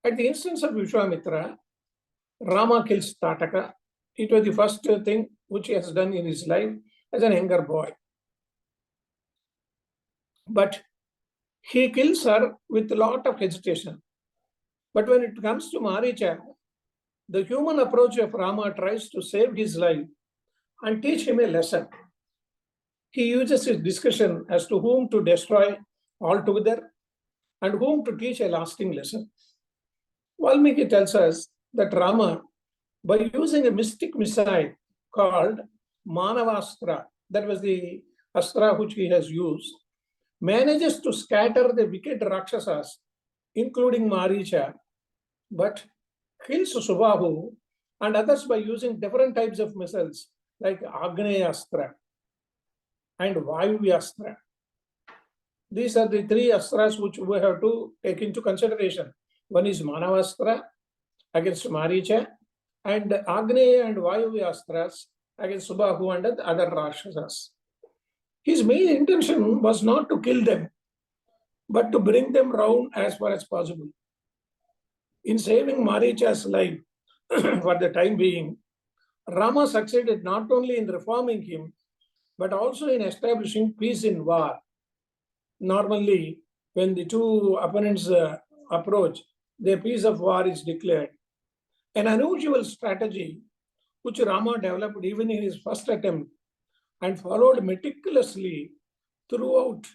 At the instance of Vishwamitra, Rama kills Tataka. It was the first thing which he has done in his life as an younger boy. But he kills her with a lot of hesitation. But when it comes to Maricha, the human approach of Rama tries to save his life and teach him a lesson. He uses his discussion as to whom to destroy altogether and whom to teach a lasting lesson. Valmiki tells us that Rama, by using a mystic missile called Manavastra, that was the astra which he has used, manages to scatter the wicked Rakshasas, including Maricha, but kills Subahu and others by using different types of missiles like Agneastra and VYV. These are the three astras which we have to take into consideration. One is Manavastra against Maricha, and Agneya and VYV astras against Subahu and other Rakshasas. His main intention was not to kill them, but to bring them round as far as possible. In saving Maricha's life for the time being, Rama succeeded not only in reforming him, but also in establishing peace in war. Normally, when the two opponents approach, the peace of war is declared. An unusual strategy which Rama developed even in his first attempt and followed meticulously throughout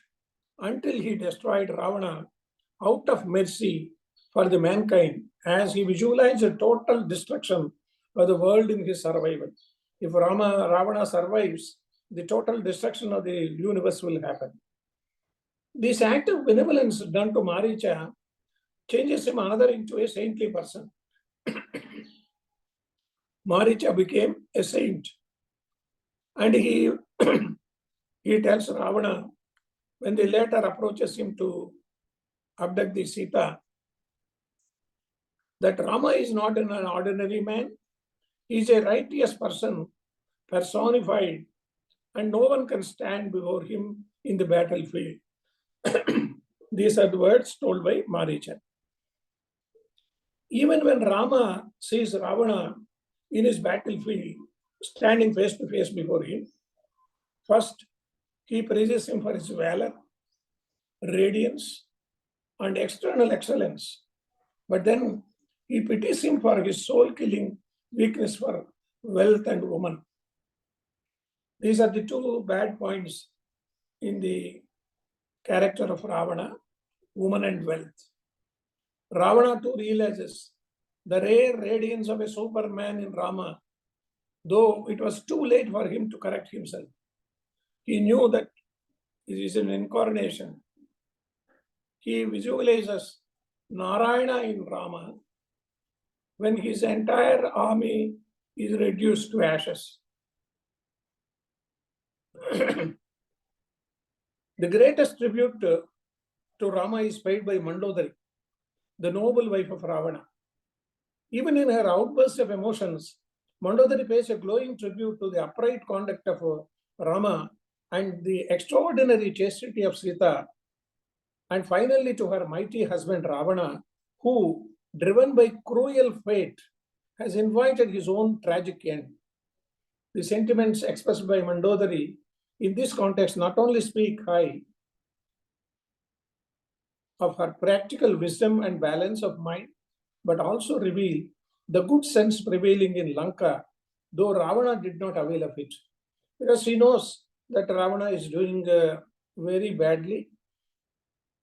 until he destroyed Ravana out of mercy for the mankind, as he visualized a total destruction of the world in his survival. If Ravana survives, the total destruction of the universe will happen. This act of benevolence done to Maricha changes him another into a saintly person. Maricha became a saint. And he tells Ravana, when the latter approaches him to abduct the Sita, that Rama is not an ordinary man. He is a righteous person, personified, and no one can stand before him in the battlefield. These are the words told by Maricha. Even when Rama sees Ravana in his battlefield, standing face to face before him, first he praises him for his valor, radiance, and external excellence. But then he pities him for his soul-killing weakness for wealth and woman. These are the two bad points in the character of Ravana, woman and wealth. Ravana too realizes the rare radiance of a Superman in Rama, though it was too late for him to correct himself. He knew that it is an incarnation. He visualizes Narayana in Rama when his entire army is reduced to ashes. The greatest tribute to Rama is paid by Mandodari, the noble wife of Ravana. Even in her outburst of emotions, Mandodari pays a glowing tribute to the upright conduct of Rama and the extraordinary chastity of Sita, and finally to her mighty husband Ravana, who, driven by cruel fate, has invited his own tragic end. The sentiments expressed by Mandodari in this context not only speak high of her practical wisdom and balance of mind, but also reveal the good sense prevailing in Lanka, though Ravana did not avail of it. Because he knows that Ravana is doing very badly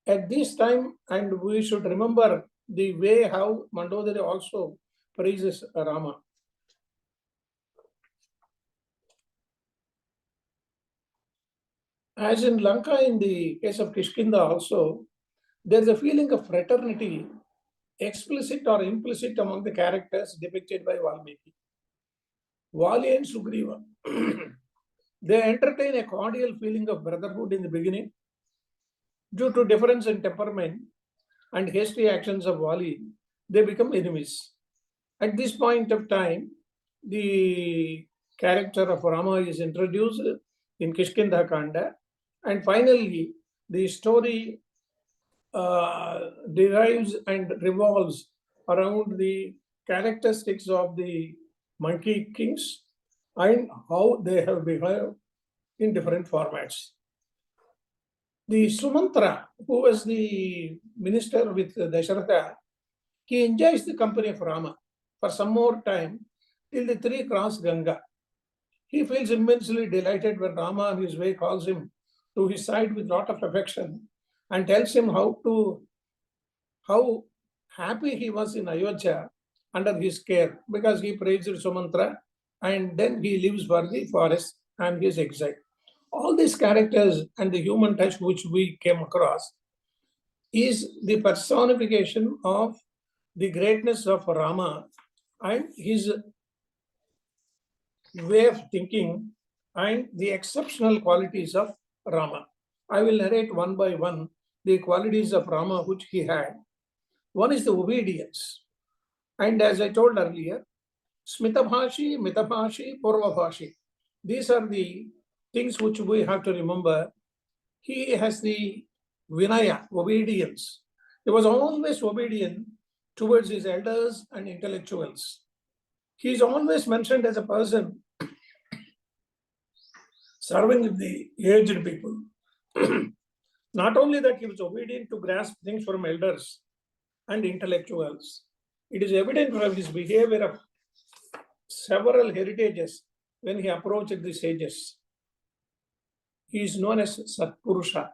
at this time, and we should remember the way how Mandodari also praises Rama. As in Lanka, in the case of Kishkinda also, there is a feeling of fraternity, explicit or implicit, among the characters depicted by Valmiki. Vali and Sugriva, they entertain a cordial feeling of brotherhood in the beginning. Due to difference in temperament and hasty actions of Vali, they become enemies. At this point of time, the character of Rama is introduced in Kishkinda Kanda, and finally the story derives and revolves around the characteristics of the monkey kings and how they have behaved in different formats. The Sumantra, who was the minister with Dasharatha, he enjoys the company of Rama for some more time till the three cross Ganga. He feels immensely delighted when Rama on his way calls him to his side with lot of affection and tells him how happy he was in Ayodhya under his care, because he praised Sumantra and then he leaves for the forest and he is exiled. All these characters and the human touch which we came across is the personification of the greatness of Rama and his way of thinking and the exceptional qualities of Rama. I will narrate one by one the qualities of Rama which he had. One is the obedience. And as I told earlier, Smitabhashi, Mitabhashi, Purvabhashi. These are the things which we have to remember. He has the Vinaya, obedience. He was always obedient towards his elders and intellectuals. He is always mentioned as a person serving the aged people. Not only that, he was obedient to grasp things from elders and intellectuals. It is evident from his behavior of several heritages when he approached the sages. He is known as Satpurusha.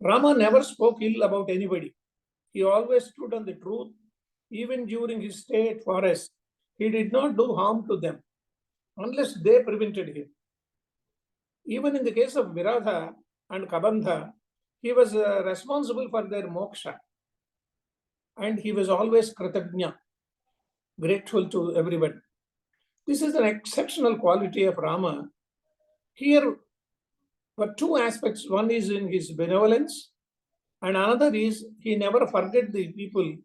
Rama never spoke ill about anybody. He always stood on the truth. Even during his stay at forest, he did not do harm to them unless they prevented him. Even in the case of Viradha and Kabandha, he was responsible for their moksha. And he was always Kritagnya, grateful to everybody. This is an exceptional quality of Rama. Here were two aspects. One is in his benevolence, and another is he never forgot the people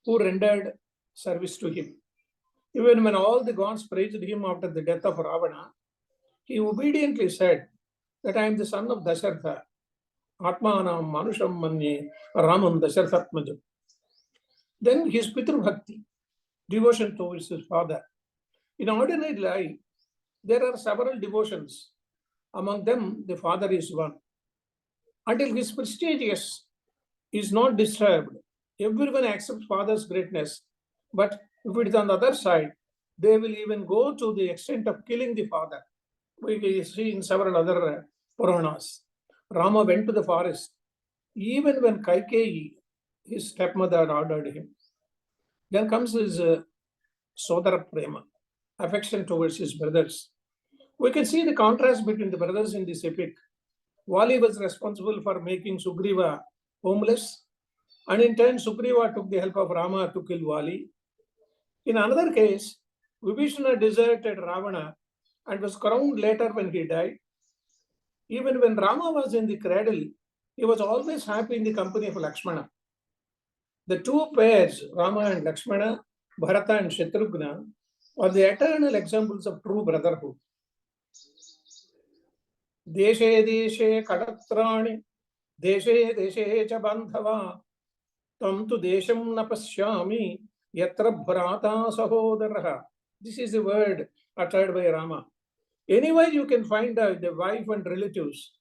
who rendered service to him. Even when all the gods praised him after the death of Ravana, he obediently said that I am the son of Dasharatha. Atmanam Manusham Manye Ramam Dasharathatmajam. Then his Pitru Bhakti, devotion towards his father. In ordinary life, there are several devotions. Among them, the father is one. Until his prestige is not disturbed, everyone accepts father's greatness. But if it is on the other side, they will even go to the extent of killing the father. We see in several other Puranas. Rama went to the forest, even when Kaikeyi, his stepmother, had ordered him. Then comes his Sodara Prema, affection towards his brothers. We can see the contrast between the brothers in this epic. Vali was responsible for making Sugriva homeless, and in turn, Sugriva took the help of Rama to kill Vali. In another case, Vibhishana deserted Ravana and was crowned later when he died. Even when Rama was in the cradle, he was always happy in the company of Lakshmana. The two pairs, Rama and Lakshmana, Bharata and Shatrughna, are the eternal examples of true brotherhood. Deshe deshe kadatrani, deshe deshe cha bandhava, tam tu desham napashyami, yatra bharata sahodaraha. This is the word uttered by Rama. Anywhere you can find the wife and relatives,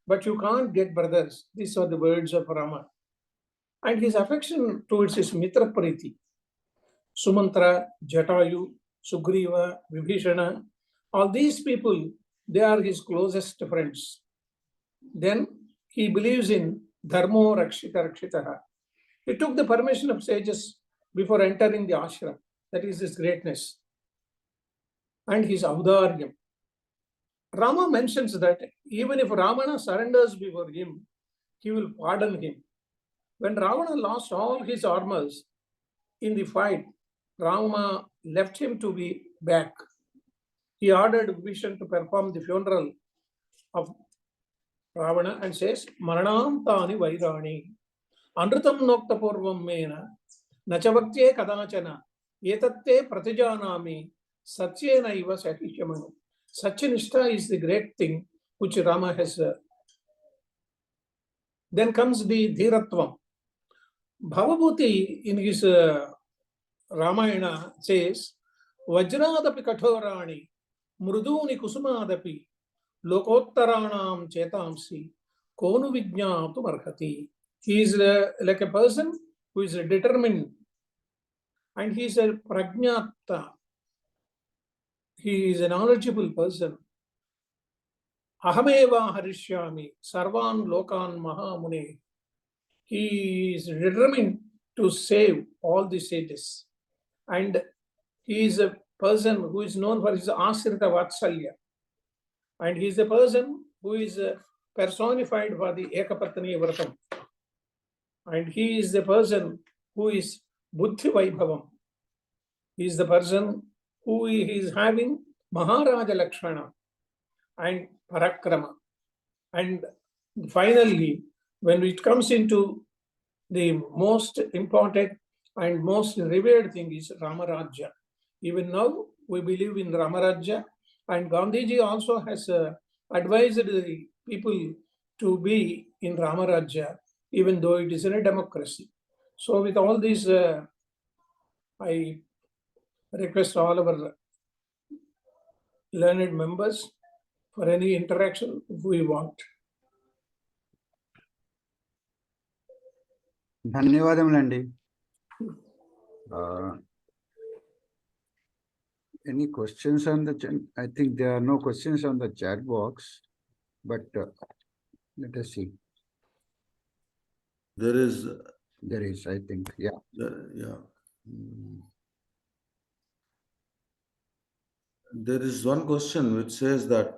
but you can't get brothers. These are the words of Rama. And his affection towards his Mitra Priti, Sumantra, Jatayu, Sugriva, Vibhishana, all these people, they are his closest friends. Then he believes in Dharmo Rakshita Rakshitaha. He took the permission of sages before entering the ashram. That is his greatness. And his Audaryam. Rama mentions that even if Ravana surrenders before him, he will pardon him. When Ravana lost all his armors in the fight, Rama left him to be back. He ordered Vibhishan to perform the funeral of Ravana and says, Maranantani Vairani, Anrutam Nokta Purvam Mena, Nachavakye Kadachana, Yetatte Pratijanami, Satyena Iva Satishamanu. Satyanishta is the great thing which Rama has. Then comes the Dhiratvam. Bhavabhuti in his Ramayana says, Vajradapi Kathorani, Mruduni Kusumadapi, Lokottaranam Chetamsi, Konu Vijñātu Marhati. He is like a person who is determined, and he is a Prajñata. He is a knowledgeable person. Ahameva Harishyami, Sarvan Lokan Mahamune. He is determined to save all the sages. And he is a person who is known for his Asrita Vatsalya. And he is a person who is personified for the Ekapatani Vratam. And he is the person who is Buddhi Vaibhavam. He is the person who is having Maharaja Lakshmana and Parakrama. And finally, when it comes into the most important and most revered thing is Ramarajya. Even now, we believe in Ramarajya, and Gandhiji also has advised the people to be in Ramarajya, even though it is in a democracy. So with all these, I request all our learned members for any interaction if we want. ధన్యవాదములండి. Any questions on the chat? I think there are no questions on the chat box, but let us see. There is, I think, yeah. yeah. There is one question which says that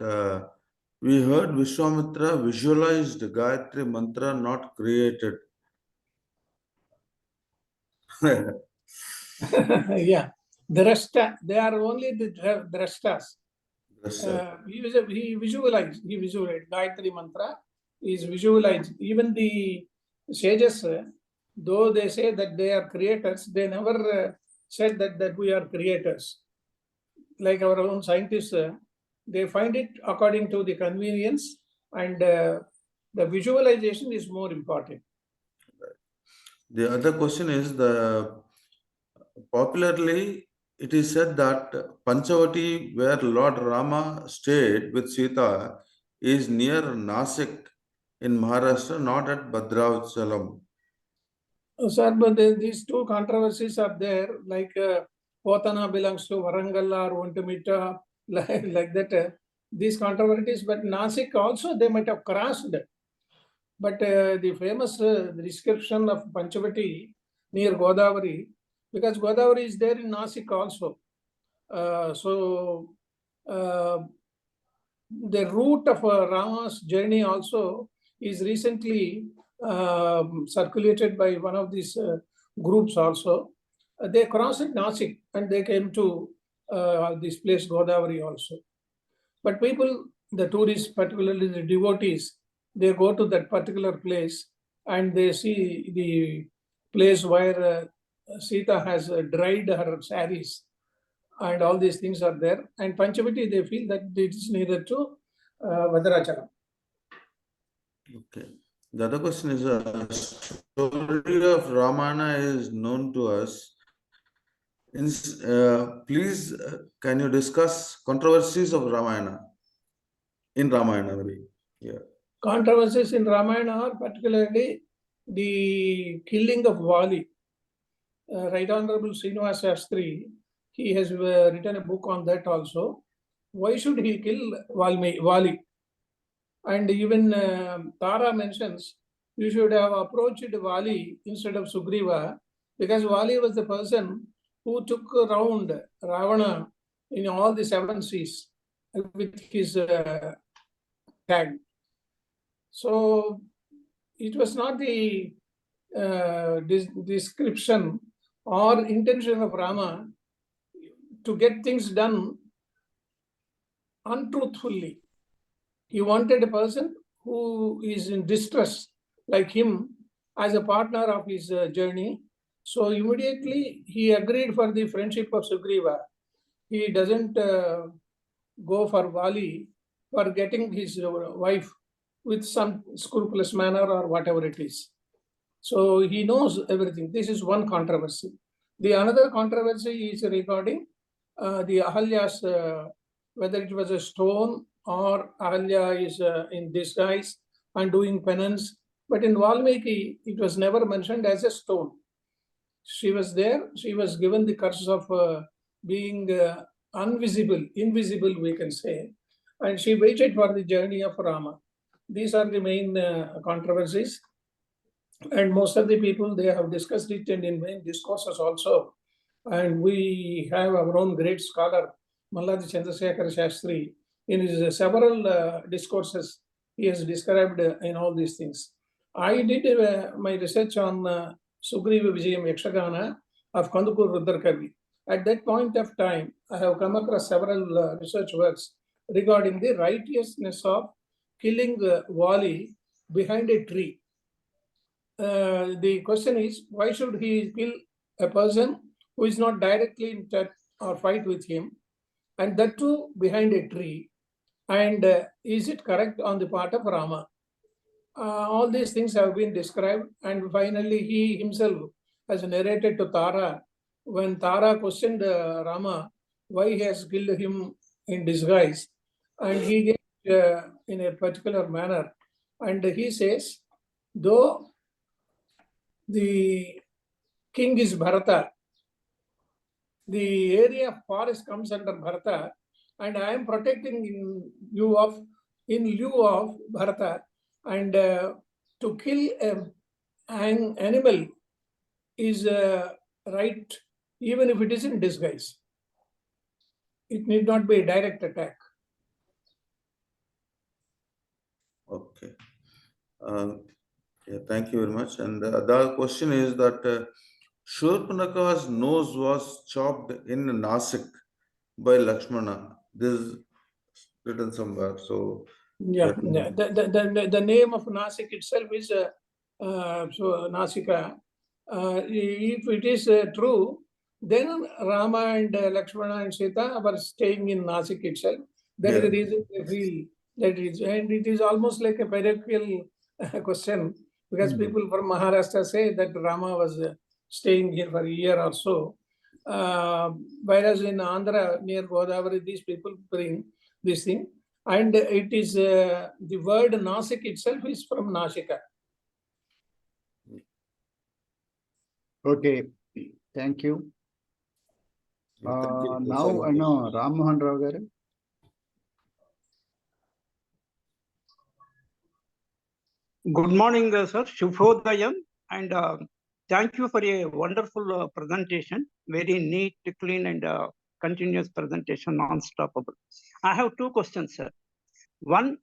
we heard Vishwamitra visualized Gayatri Mantra, not created. Yeah, Drashta, they are only the Drashtas. He visualized Gayatri Mantra is visualized. Even the sages, though they say that they are creators, they never said that we are creators. Like our own scientists, they find it according to the convenience, and the visualization is more important. The other question is popularly it is said that Panchavati, where Lord Rama stayed with Sita, is near Nasik in Maharashtra, not at Bhadrachalam. Sir, but these two controversies are there, like Potana belongs to Varangal or Vantamita, like that. These controversies, but Nasik also they might have crossed. But the famous description of Panchavati near Godavari, because Godavari is there in Nasik also. The route of Rama's journey also is recently circulated by one of these groups also. They crossed Nasik and they came to this place Godavari also. But people, the tourists, particularly the devotees, they go to that particular place and they see the place where Sita has dried her saris, and all these things are there. And Panchavati, they feel that it is neither to Vadrachalam. Okay. The other question is, story of Ramayana is known to us. Please, can you discuss controversies of Ramayana? In Ramayana, maybe. Yeah. Controversies in Ramayana are particularly the killing of Vali. Right Honorable Srinivas Shastri, he has written a book on that also. Why should he kill Vali? And even Tara mentions you should have approached Vali instead of Sugriva, because Vali was the person who took around Ravana in all the 7 seas with his tag. So it was not the description or intention of Rama to get things done untruthfully. He wanted a person who is in distress like him as a partner of his journey. So immediately he agreed for the friendship of Sugriva. He doesn't go for Vali for getting his wife with some scrupulous manner or whatever it is. So he knows everything. This is one controversy. The another controversy is regarding the Ahalya's, whether it was a stone or Ahalya is in disguise and doing penance. But in Valmiki, it was never mentioned as a stone. She was there. She was given the curse of being invisible, we can say. And she waited for the journey of Rama. These are the main controversies. And most of the people, they have discussed it in main discourses also. And we have our own great scholar, Malladi Chandrasekhar Shastri. In his several discourses, he has described in all these things. I did my research on Sugriva Vijayam Yakshagana of Kandukur Rudrakavi. At that point of time, I have come across several research works regarding the righteousness of killing Vali behind a tree. The question is, why should he kill a person who is not directly in touch or fight with him, and that too behind a tree? And is it correct on the part of Rama? All these things have been described, and finally he himself has narrated to Tara when Tara questioned Rama why he has killed him in disguise, and he gave in a particular manner, and he says, though the king is Bharata, the area of forest comes under Bharata, and I am protecting in lieu of Bharata, and to kill an animal is right, even if it is in disguise. It need not be a direct attack. Okay. Yeah, thank you very much. And the other question is that Shurpanaka's nose was chopped in Nasik by Lakshmana. This is written somewhere. So Yeah, the name of Nasik itself is so Nasika. If it is true, then Rama and Lakshmana and Sita were staying in Nasik itself. That is the reason they feel that is, and it is almost like a parochial question, because people from Maharashtra say that Rama was staying here for a year or so. whereas in Andhra near Godavari, these people bring this thing, and it is the word Nasik itself is from Nashika. Okay, thank you. Thank you. Now I know Ram Mohan Rao garu. Good morning, sir. Shubhodayam, and thank you for a wonderful presentation. Very neat, clean, and continuous presentation, non-stoppable. I have two questions, sir. One,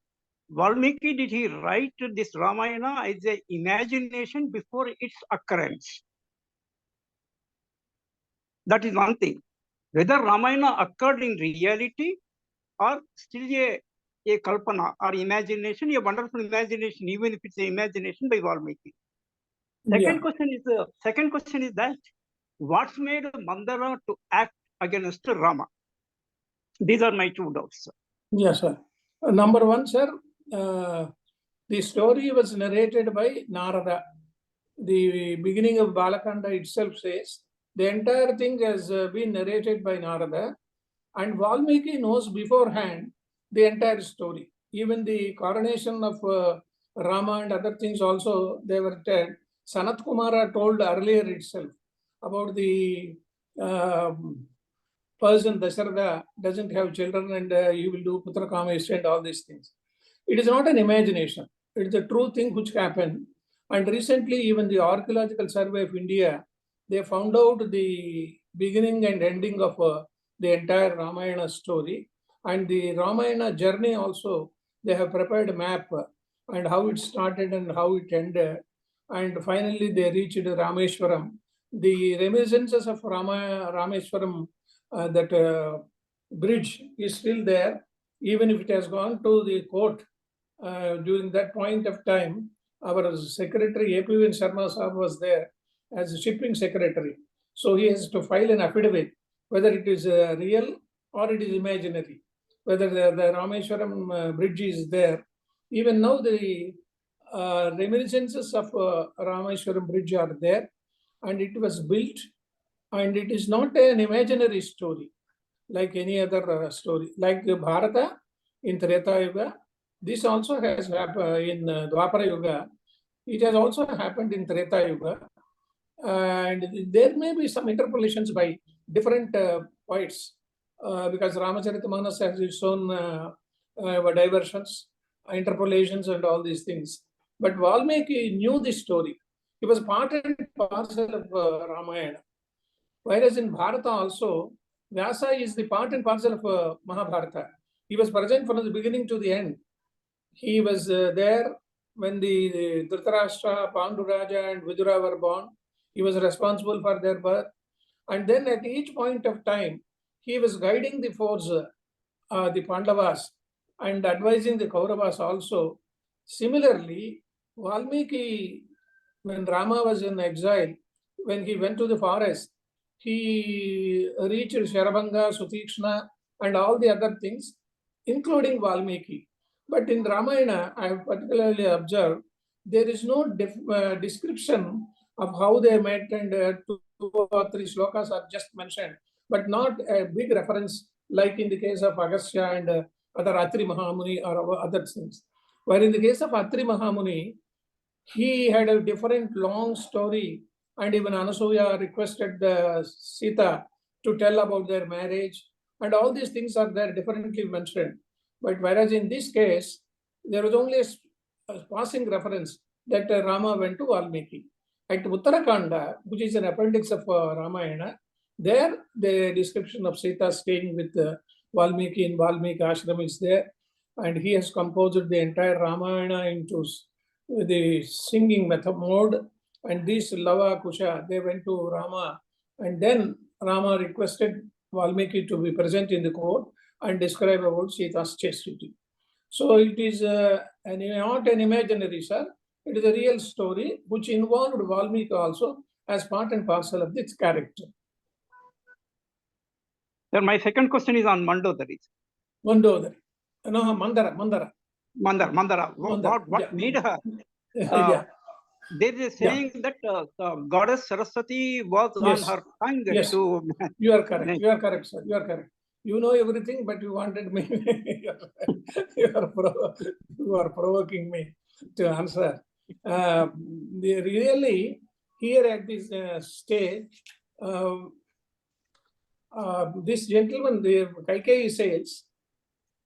Valmiki, did he write this Ramayana as an imagination before its occurrence? That is one thing. Whether Ramayana occurred in reality or still a kalpana or imagination, a wonderful imagination, even if it's an imagination by Valmiki. Second question is that what's made Mandara to act against Rama? These are my two doubts, sir. Yes, sir. Number one, sir, the story was narrated by Narada. The beginning of Balakanda itself says the entire thing has been narrated by Narada, and Valmiki knows beforehand the entire story. Even the coronation of Rama and other things also, they were told. Sanat Kumara told earlier itself about the person Dasharatha doesn't have children and you will do Putra Kamesha and all these things. It is not an imagination. It is a true thing which happened. And recently, even the Archaeological Survey of India, they found out the beginning and ending of the entire Ramayana story. And the Ramayana journey also, they have prepared a map and how it started and how it ended. And finally, they reached Rameshwaram. The reminiscences of Rameshwaram, that bridge is still there, even if it has gone to the court. During that point of time, our secretary, APV Sharma Sahab, was there as a shipping secretary. So he has to file an affidavit, whether it is real or it is imaginary, whether the Rameshwaram bridge is there. Even now, the reminiscences of Rameshwaram bridge are there, and it was built, and it is not an imaginary story like any other story. Like Bharata in Treta Yuga, this also has happened in Dwapara Yuga. It has also happened in Treta Yuga. And there may be some interpolations by different poets because Ramacharita has its own diversions, interpolations, and all these things. But Valmiki knew this story. He was part and parcel of Ramayana. Whereas in Bharata also, Vyasa is the part and parcel of Mahabharata. He was present from the beginning to the end. He was there when the Dhritarashtra, Panduraja, and Vidura were born. He was responsible for their birth. And then at each point of time, he was guiding the force, the Pandavas, and advising the Kauravas also. Similarly, Valmiki, when Rama was in exile, when he went to the forest, he reached Sharabanga, Sutikshna, and all the other things, including Valmiki. But in Ramayana, I have particularly observed, there is no description of how they met, and 2 or 3 slokas are just mentioned, but not a big reference like in the case of Agastya and other Atri Mahamuni or other things. Where in the case of Atri Mahamuni, he had a different long story, and even Anasuya requested Sita to tell about their marriage, and all these things are there differently mentioned. But whereas in this case, there was only a passing reference that Rama went to Valmiki. At Uttarakanda, which is an appendix of Ramayana, there the description of Sita staying with Valmiki in Valmiki Ashram is there, and he has composed the entire Ramayana into the singing method mode. And this Lava Kusha, they went to Rama, and then Rama requested Valmiki to be present in the court and describe about Sita's chastity. So it is not an imaginary, sir. It is a real story which involved Valmiki also as part and parcel of this character. Sir, my second question is on Mandodari. Mandodari. No, Mandara. Mandara. What yeah. made her? Yeah. there is a saying that goddess Saraswati was Yes. on her tongue Yes. to. You are correct. You are correct, sir. You are correct. You know everything, but you wanted me. You are provoking me to answer. They really here at this stage, this gentleman, the Kaikeyi says,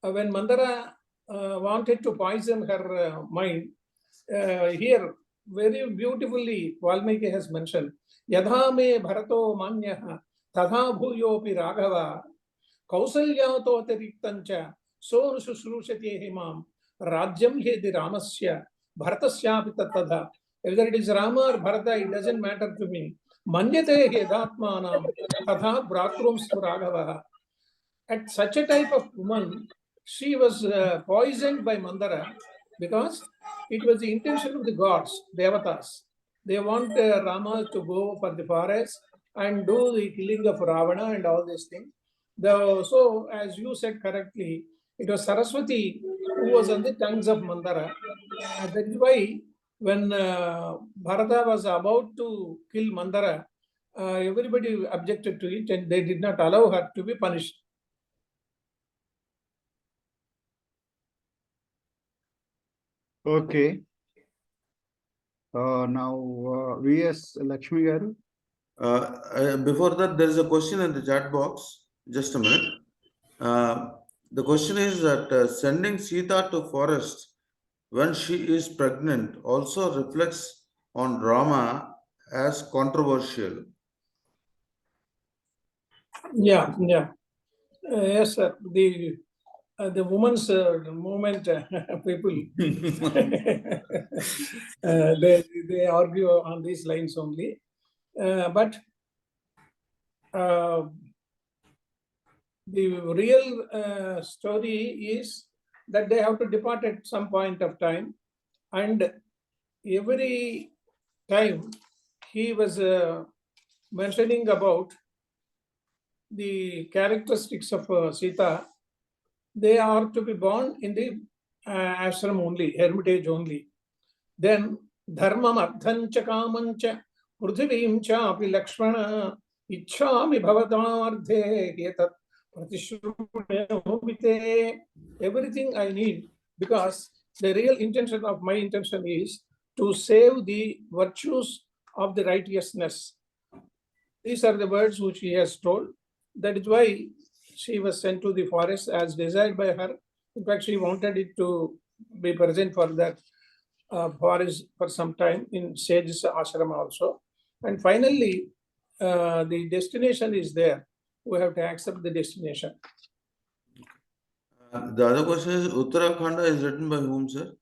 when Mandara wanted to poison her mind, here very beautifully Valmiki has mentioned, Yadha me bharato manyaha tadha bhuyopi raghava kausalyato tariktancha son shusrushati himam rajyam hedi ramasya bharatasyapi tattadha. Whether it is Rama or Bharata, it doesn't matter to me. Manyate hedatmanam tadha bhratrums raghava. At such a type of woman, she was poisoned by Mandara because it was the intention of the gods, Devatas. They want Rama to go for the forest and do the killing of Ravana and all these things. So, as you said correctly, it was Saraswati who was on the tongues of Mandara. And that is why when Bharata was about to kill Mandara, everybody objected to it and they did not allow her to be punished. Okay. Now, VS Lakshmi Garu. Before that, there is a question in the chat box. Just a minute. The question is that sending Sita to forest when she is pregnant also reflects on Rama as controversial. Yeah. Yes, sir. The women's movement people, they argue on these lines only. But the real story is that they have to depart at some point of time, and every time he was mentioning about the characteristics of Sita. They are to be born in the ashram only, hermitage only. Then Dharma Ardhancha Kamancha Prithivimcha Api Lakshmana Ichchami Bhavatamardhe Yetat Pratishrubhite. Everything I need, because the real intention of my intention is to save the virtues of the righteousness. These are the words which he has told. That is why she was sent to the forest as desired by her. In fact, she wanted it to be present for that forest for some time in sage's ashram also. And finally, the destination is there. We have to accept the destination. The other question is Uttarakhanda is written by whom, sir?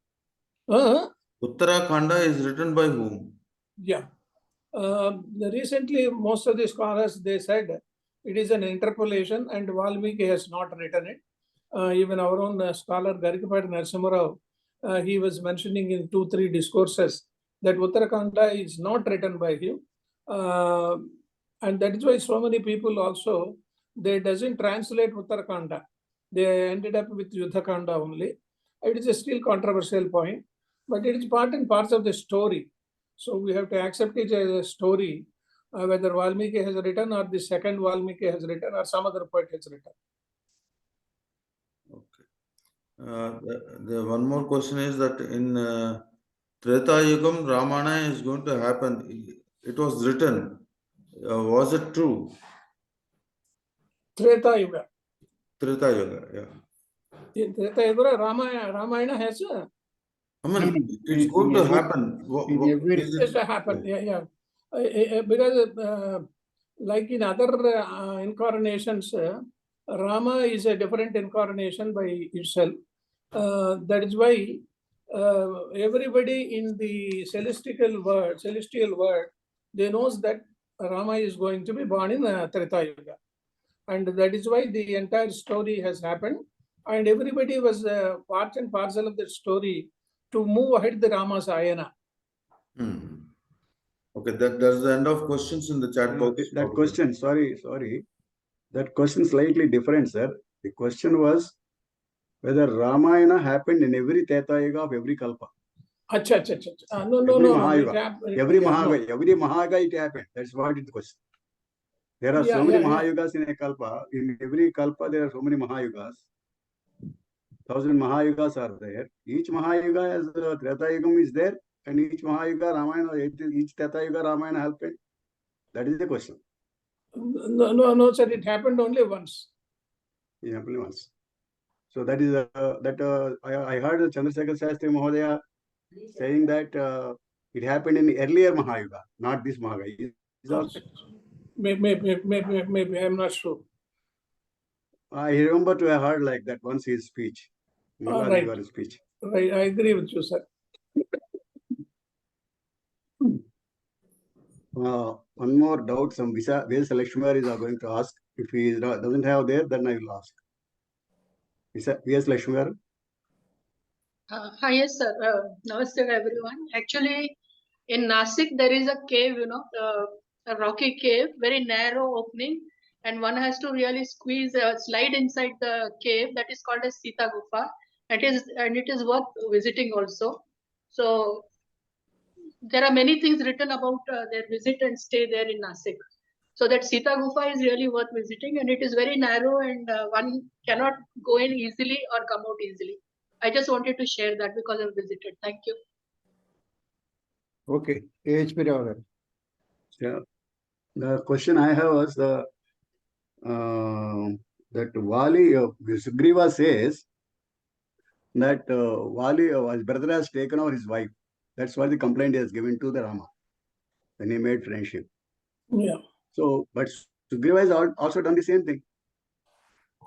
Uttarakhanda is written by whom? Yeah. Recently, most of the scholars, they said it is an interpolation and Valmiki has not written it. Even our own scholar Garikapati Narasimha Rao, he was mentioning in 2-3 discourses that Uttarakhanda is not written by him. And that is why so many people also, they doesn't translate Uttarakhanda. They ended up with Yuddhakanda only. It is a still controversial point, but it is part and parcel of the story. So we have to accept it as a story, whether Valmiki has written or the second Valmiki has written or some other poet has written. Okay. The one more question is that in Treta Yugam, Ramana is going to happen. It was written. Was it true? Treta Yuga. Treta Yuga, yeah. In Treta Yuga, Ramayana has a... I mean, it's going to happen. It has to happen, yeah. Because like in other incarnations, Rama is a different incarnation by itself. That is why everybody in the celestial world, they knows that Rama is going to be born in Treta Yuga. And that is why the entire story has happened. And everybody was part and parcel of the story to move ahead the Rama's ayana. Okay, that's the end of questions in the chat box. That question, sorry. That question slightly different, sir. The question was whether Ramayana happened in every Treta Yuga of every Kalpa. Acha, acha, acha. No, Every no. Mahayuga. Every Mahaga it happened. That's what it was. There are so many Mahayugas in a Kalpa. In every Kalpa, there are so many Mahayugas. 1,000 Mahayugas are there. Each Mahayuga has Treta Yugam is there, and each Mahayuga Ramayana, each Treta Yuga Ramayana happened. That is the question. No, sir. It happened only once. It happened once. So that is I heard Chandrasekhar Shastri Mahodaya saying that it happened in the earlier Mahayuga, not this Mahayuga. Maybe. I'm not sure. I remember to have heard like that once his speech. Right. Speech. Right. I agree with you, sir. One more doubt. Some Veda Samskruti is going to ask. If he doesn't have there, then I will ask. Veda Samskruti. Hi, yes, sir. Namaste, everyone. Actually, in Nasik, there is a cave, a rocky cave, very narrow opening, and one has to really slide inside the cave. That is called a Sita Gufa. It is worth visiting also. So there are many things written about their visit and stay there in Nasik. So that Sita Gufa is really worth visiting, and it is very narrow, and one cannot go in easily or come out easily. I just wanted to share that because I've visited. Thank you. Okay. AHP Rao. Yeah. The question I have was that Vali, Sugriva says that Vali, his brother has taken over his wife. That's what the complaint he has given to the Rama when he made friendship. Yeah. So, but Sugriva has also done the same thing.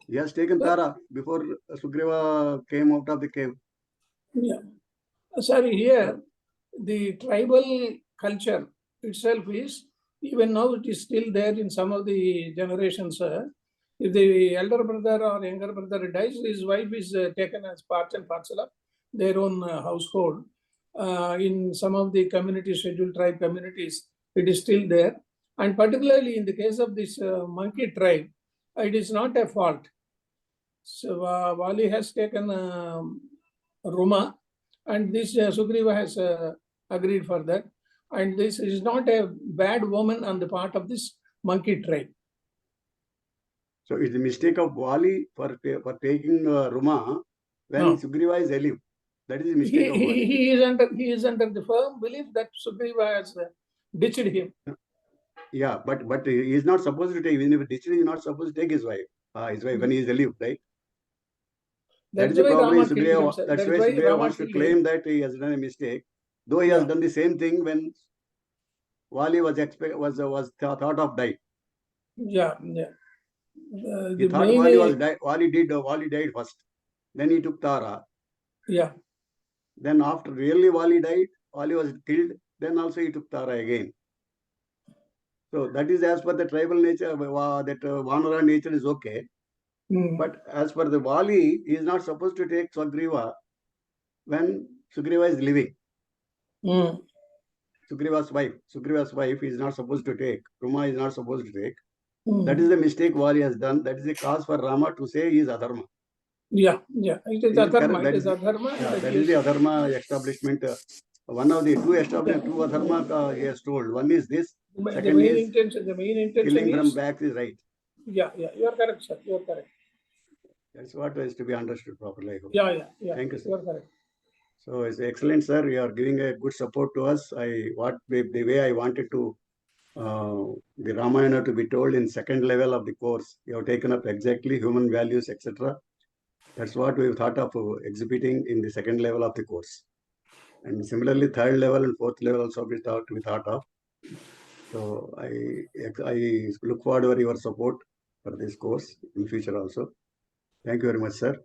He has taken Tara before Sugriva came out of the cave. Yeah. Sorry, here the tribal culture itself is, even now it is still there in some of the generations. If the elder brother or younger brother dies, his wife is taken as part and parcel of their own household. In some of the communities, scheduled tribe communities, it is still there. And particularly in the case of this monkey tribe, it is not a fault. So Vali has taken Ruma, and this Sugriva has agreed for that. And this is not a bad woman on the part of this monkey tribe. So it's the mistake of Vali for taking Ruma when Sugriva is alive. That is the mistake of Vali. He is under the firm belief that Sugriva has ditched him. Yeah, but he is not supposed to take, even if ditched, he is not supposed to take his wife when he is alive, right? That is the problem. Sugriva, that's why Sugriva wants to claim that he has done a mistake, though he has done the same thing when Vali was thought of died. Yeah. He thought Vali died first. Then he took Tara. Yeah. Then after really Vali died, Vali was killed. Then also he took Tara again. So that is as per the tribal nature, that Vanara nature is okay. But as per the Vali, he is not supposed to take Sugriva when Sugriva is living. Sugriva's wife is not supposed to take. Ruma is not supposed to take. That is the mistake Vali has done. That is the cause for Rama to say he is Adharma. Yeah. It is Adharma. That is the Adharma establishment. One of the two Adharma he has told. One is this. Second the main is intention killing from back is right. Yeah. You are correct, sir. You are correct. That's what is to be understood properly, I hope. Yeah. Thank you, sir. You are correct. So it's excellent, sir. You are giving a good support to us. The way I wanted to the Ramayana to be told in second level of the course. You have taken up exactly human values, etc. That's what we've thought of exhibiting in the second level of the course. And similarly, third level and fourth level also we thought of. So I look forward to your support for this course in future also. Thank you very much, sir.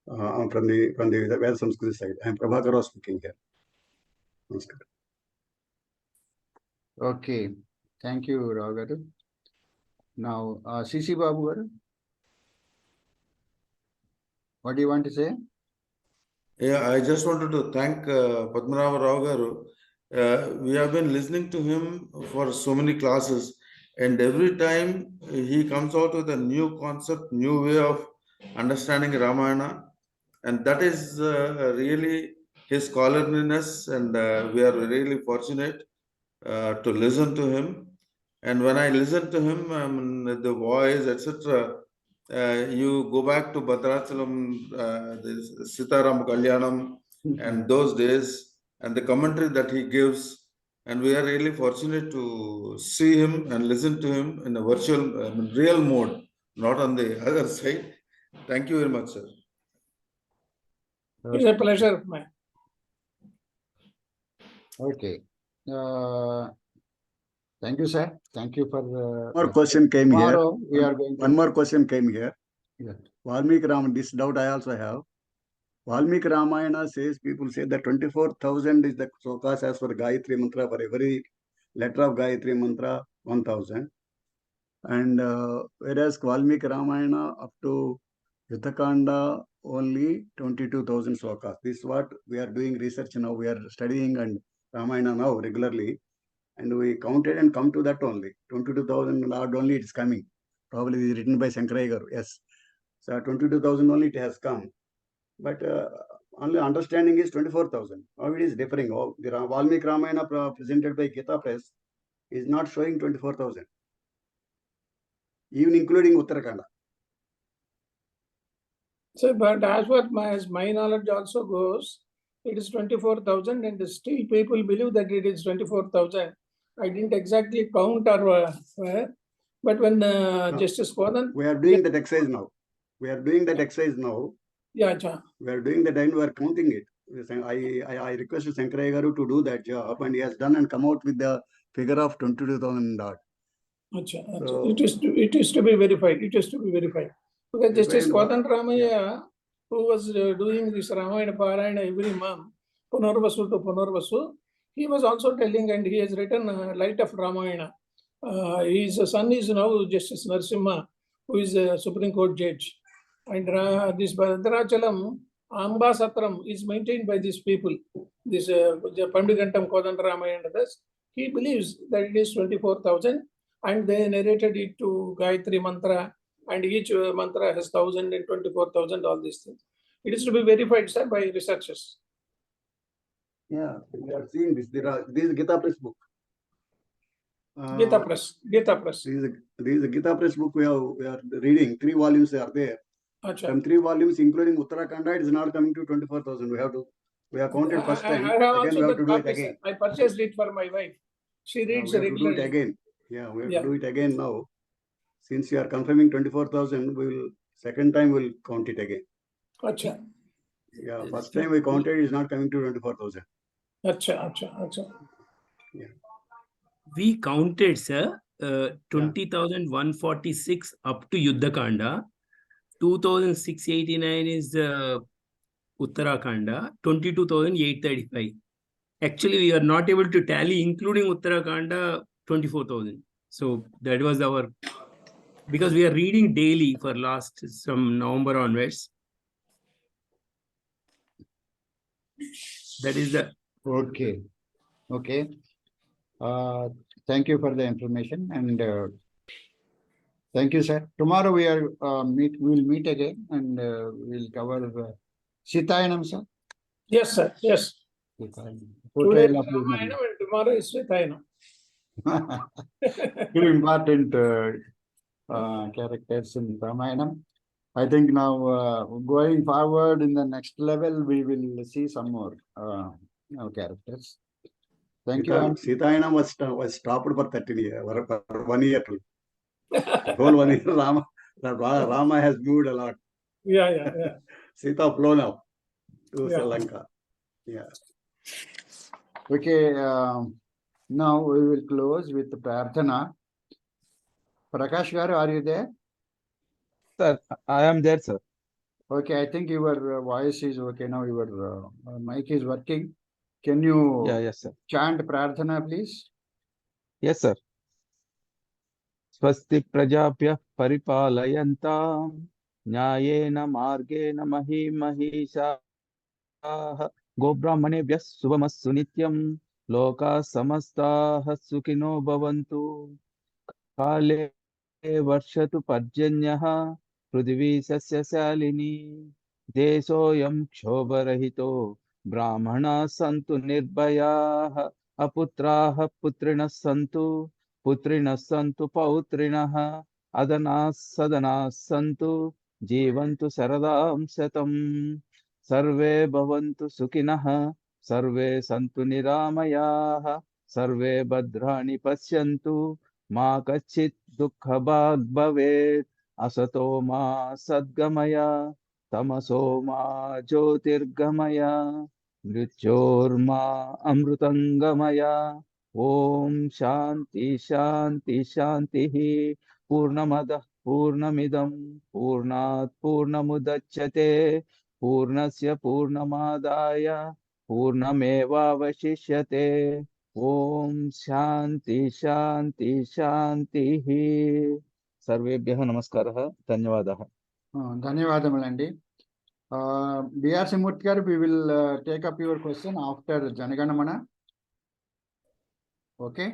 I'm from the Veda Samskruti side. I'm Prabhakar speaking here. Namaskar. Okay. Thank you, Rao Garu. Now, CC Babu Garu, what do you want to say? Yeah, I just wanted to thank Padmanabha Rao Garu. We have been listening to him for so many classes, and every time he comes out with a new concept, new way of understanding Ramayana, and that is really his scholarliness, and we are really fortunate to listen to him. And when I listen to him, the voice, etc., you go back to Bhadrachalam, the Sitaram Kalyanam, and those days, and the commentary that he gives. And we are really fortunate to see him and listen to him in a virtual, real mode, not on the other side. Thank you very much, sir. It's a pleasure of mine. Okay. Thank you, sir. Thank you for More question came here. tomorrow we are going to One more question came here. Yeah. Valmiki Ramayana, this doubt I also have. Valmiki Ramayana says, people say that 24,000 is the slokas as for Gayatri Mantra, for every letter of Gayatri Mantra, 1,000. And whereas Valmiki Ramayana up to Yuddhakanda only 22,000 slokas. This is what we are doing research now. We are studying and Ramayana now regularly. And we counted and come to that only. 22,000 odd only it is coming. Probably it is written by Shankaraya. Yes. So 22,000 only it has come. But only understanding is 24,000. How it is differing. Oh, the Valmiki Ramayana presented by Gita Press is not showing 24,000. Even including Uttarakhanda. So, but as my knowledge also goes, it is 24,000, and still people believe that it is 24,000. I didn't exactly count or but when No. Justice Kodan. We are doing that exercise now. We are doing that exercise now. Yeah, ja. We are doing that and we are counting it. I requested Shankaraya Garu to do that job, and he has done and come out with the figure of 22,000 odd. Achha, achha. So, It is to be verified. It is to be verified. Because Justice Kodan Ramaya, who was doing this Ramayana Parayana every month, Punarvasu to Punarvasu, he was also telling, and he has written Light of Ramayana. His son is now Justice Narasimha, who is a Supreme Court judge. And this Bhadrachalam, Amba Satram is maintained by these people. This Pandigantam Kodan Ramayana, he believes that it is 24,000. And they narrated it to Gayatri Mantra, and each mantra has 1,000 and 24,000, all these things. It is to be verified, sir, by researchers. yeah, we are seeing this. This is Gita Press book. Gita Press. Gita Press. This is a Gita Press book we are reading. 3 volumes are there. Achha. From 3 volumes, including Uttarakhanda, it is not coming to 24,000. We have counted first time. I have Again, also we have to do it copy, again. sir. I purchased it for my wife. She reads we have regularly. to do it again. Yeah, we have to do it again now. Since you are confirming 24,000, we will second time we'll count it again. Achha. Yeah, first time we counted is not coming to 24,000. Achha, achha, achha. Yeah. We counted, sir, 20,146 up to Yuddhakanda. 2,689 is Uttarakhanda. 22,835. Actually, we are not able to tally, including Uttarakhanda, 24,000. So that was our, because we are reading daily for last some November onwards. That is the. Okay. Okay. Thank you for the information, and thank you, sir. Tomorrow we are we will meet again, and we'll cover Sitayanam, sir. Yes, sir. Yes. Sitayanam. Today is Portrayal of Ramayana and tomorrow is Sitayanam. Two important characters in Ramayana. I think now going forward in the next level, we will see some more characters. Thank you. Sitayanam was stopped for 13 years, for 1 year. Whole 1 year, Rama has moved a lot. Yeah. Sita flown up to Sri Lanka. Yeah. Okay, now we will close with the Prarthana. Prakash Garu, are you there? Sir, I am there, sir. Okay, I think your voice is okay now. Your mic is working. Can you Yes, sir. chant Prarthana, please? Yes, sir. Swasti prajabhya paripalayantam nyayena margena mahisha gobrahmanebhyah subhamassu nityam loka samastah sukhino bhavantu kale varshatu parjanyah prithvi sasyashalini desoyam kshobarahito ब्राह्मणाः सन्तु निर्भयाः अपुत्राः पुत्रिणः सन्तु पुत्रिणः सन्तु पौत्रिणः अदनाः सदनाः सन्तु जीवन्तु शरदां शतम् सर्वे भवन्तु सुखिनः सर्वे सन्तु निरामयाः सर्वे भद्राणि पश्यन्तु मा कश्चित् दुःखभाग् भवेत् असतो मा सद्गमय तमसो मा ज्योतिर्गमय मृत्योर्मा अमृतंगमय ओम शांति शांति शांतिः पूर्णमदः पूर्णमिदं पूर्णात् पूर्णमुदच्यते पूर्णस्य पूर्णमादाय पूर्णमेवावशिष्यते ओम शांति शांति शांतिः सर्वेभ्यः नमस्कारः धन्यवादः ధన్యవాదములండి. బిఆర్సి మూర్తి గారు, we will take up your question after Janaganamana. Okay.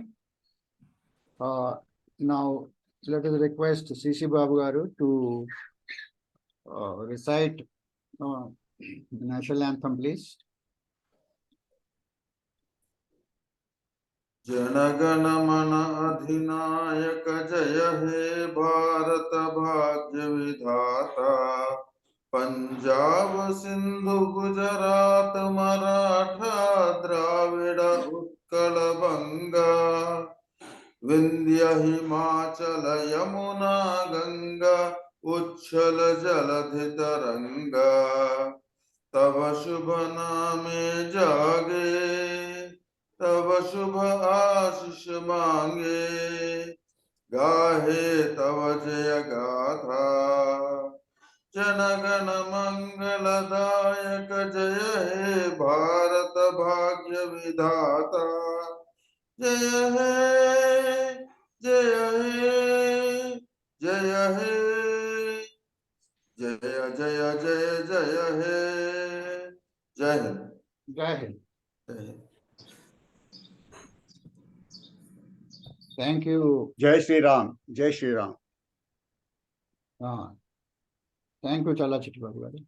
Now let us request CC Babu garu to recite national anthem, please. Jana Gana Mana अधिनायक जय हे भारत भाग्य विधाता पंजाब सिंधु गुजरात मराठा द्राविड़ उत्कल बंगा विंध्य हिमाचल यमुना गंगा उच्छल जलधि तरंगा तव शुभ नामे जागे तब शुभ आशीष मांगे गाहे तव जय गाथा जनगण मंगलदायक जय हे भारत भाग्य विधाता जय हे जय हे जय हे जय जय जय जय हे जय हिंद Jai Hind. जय Hind Thank you. Jai Shri Ram. Jai Shri Ram. Thank you, Chala Chitti Babu garu.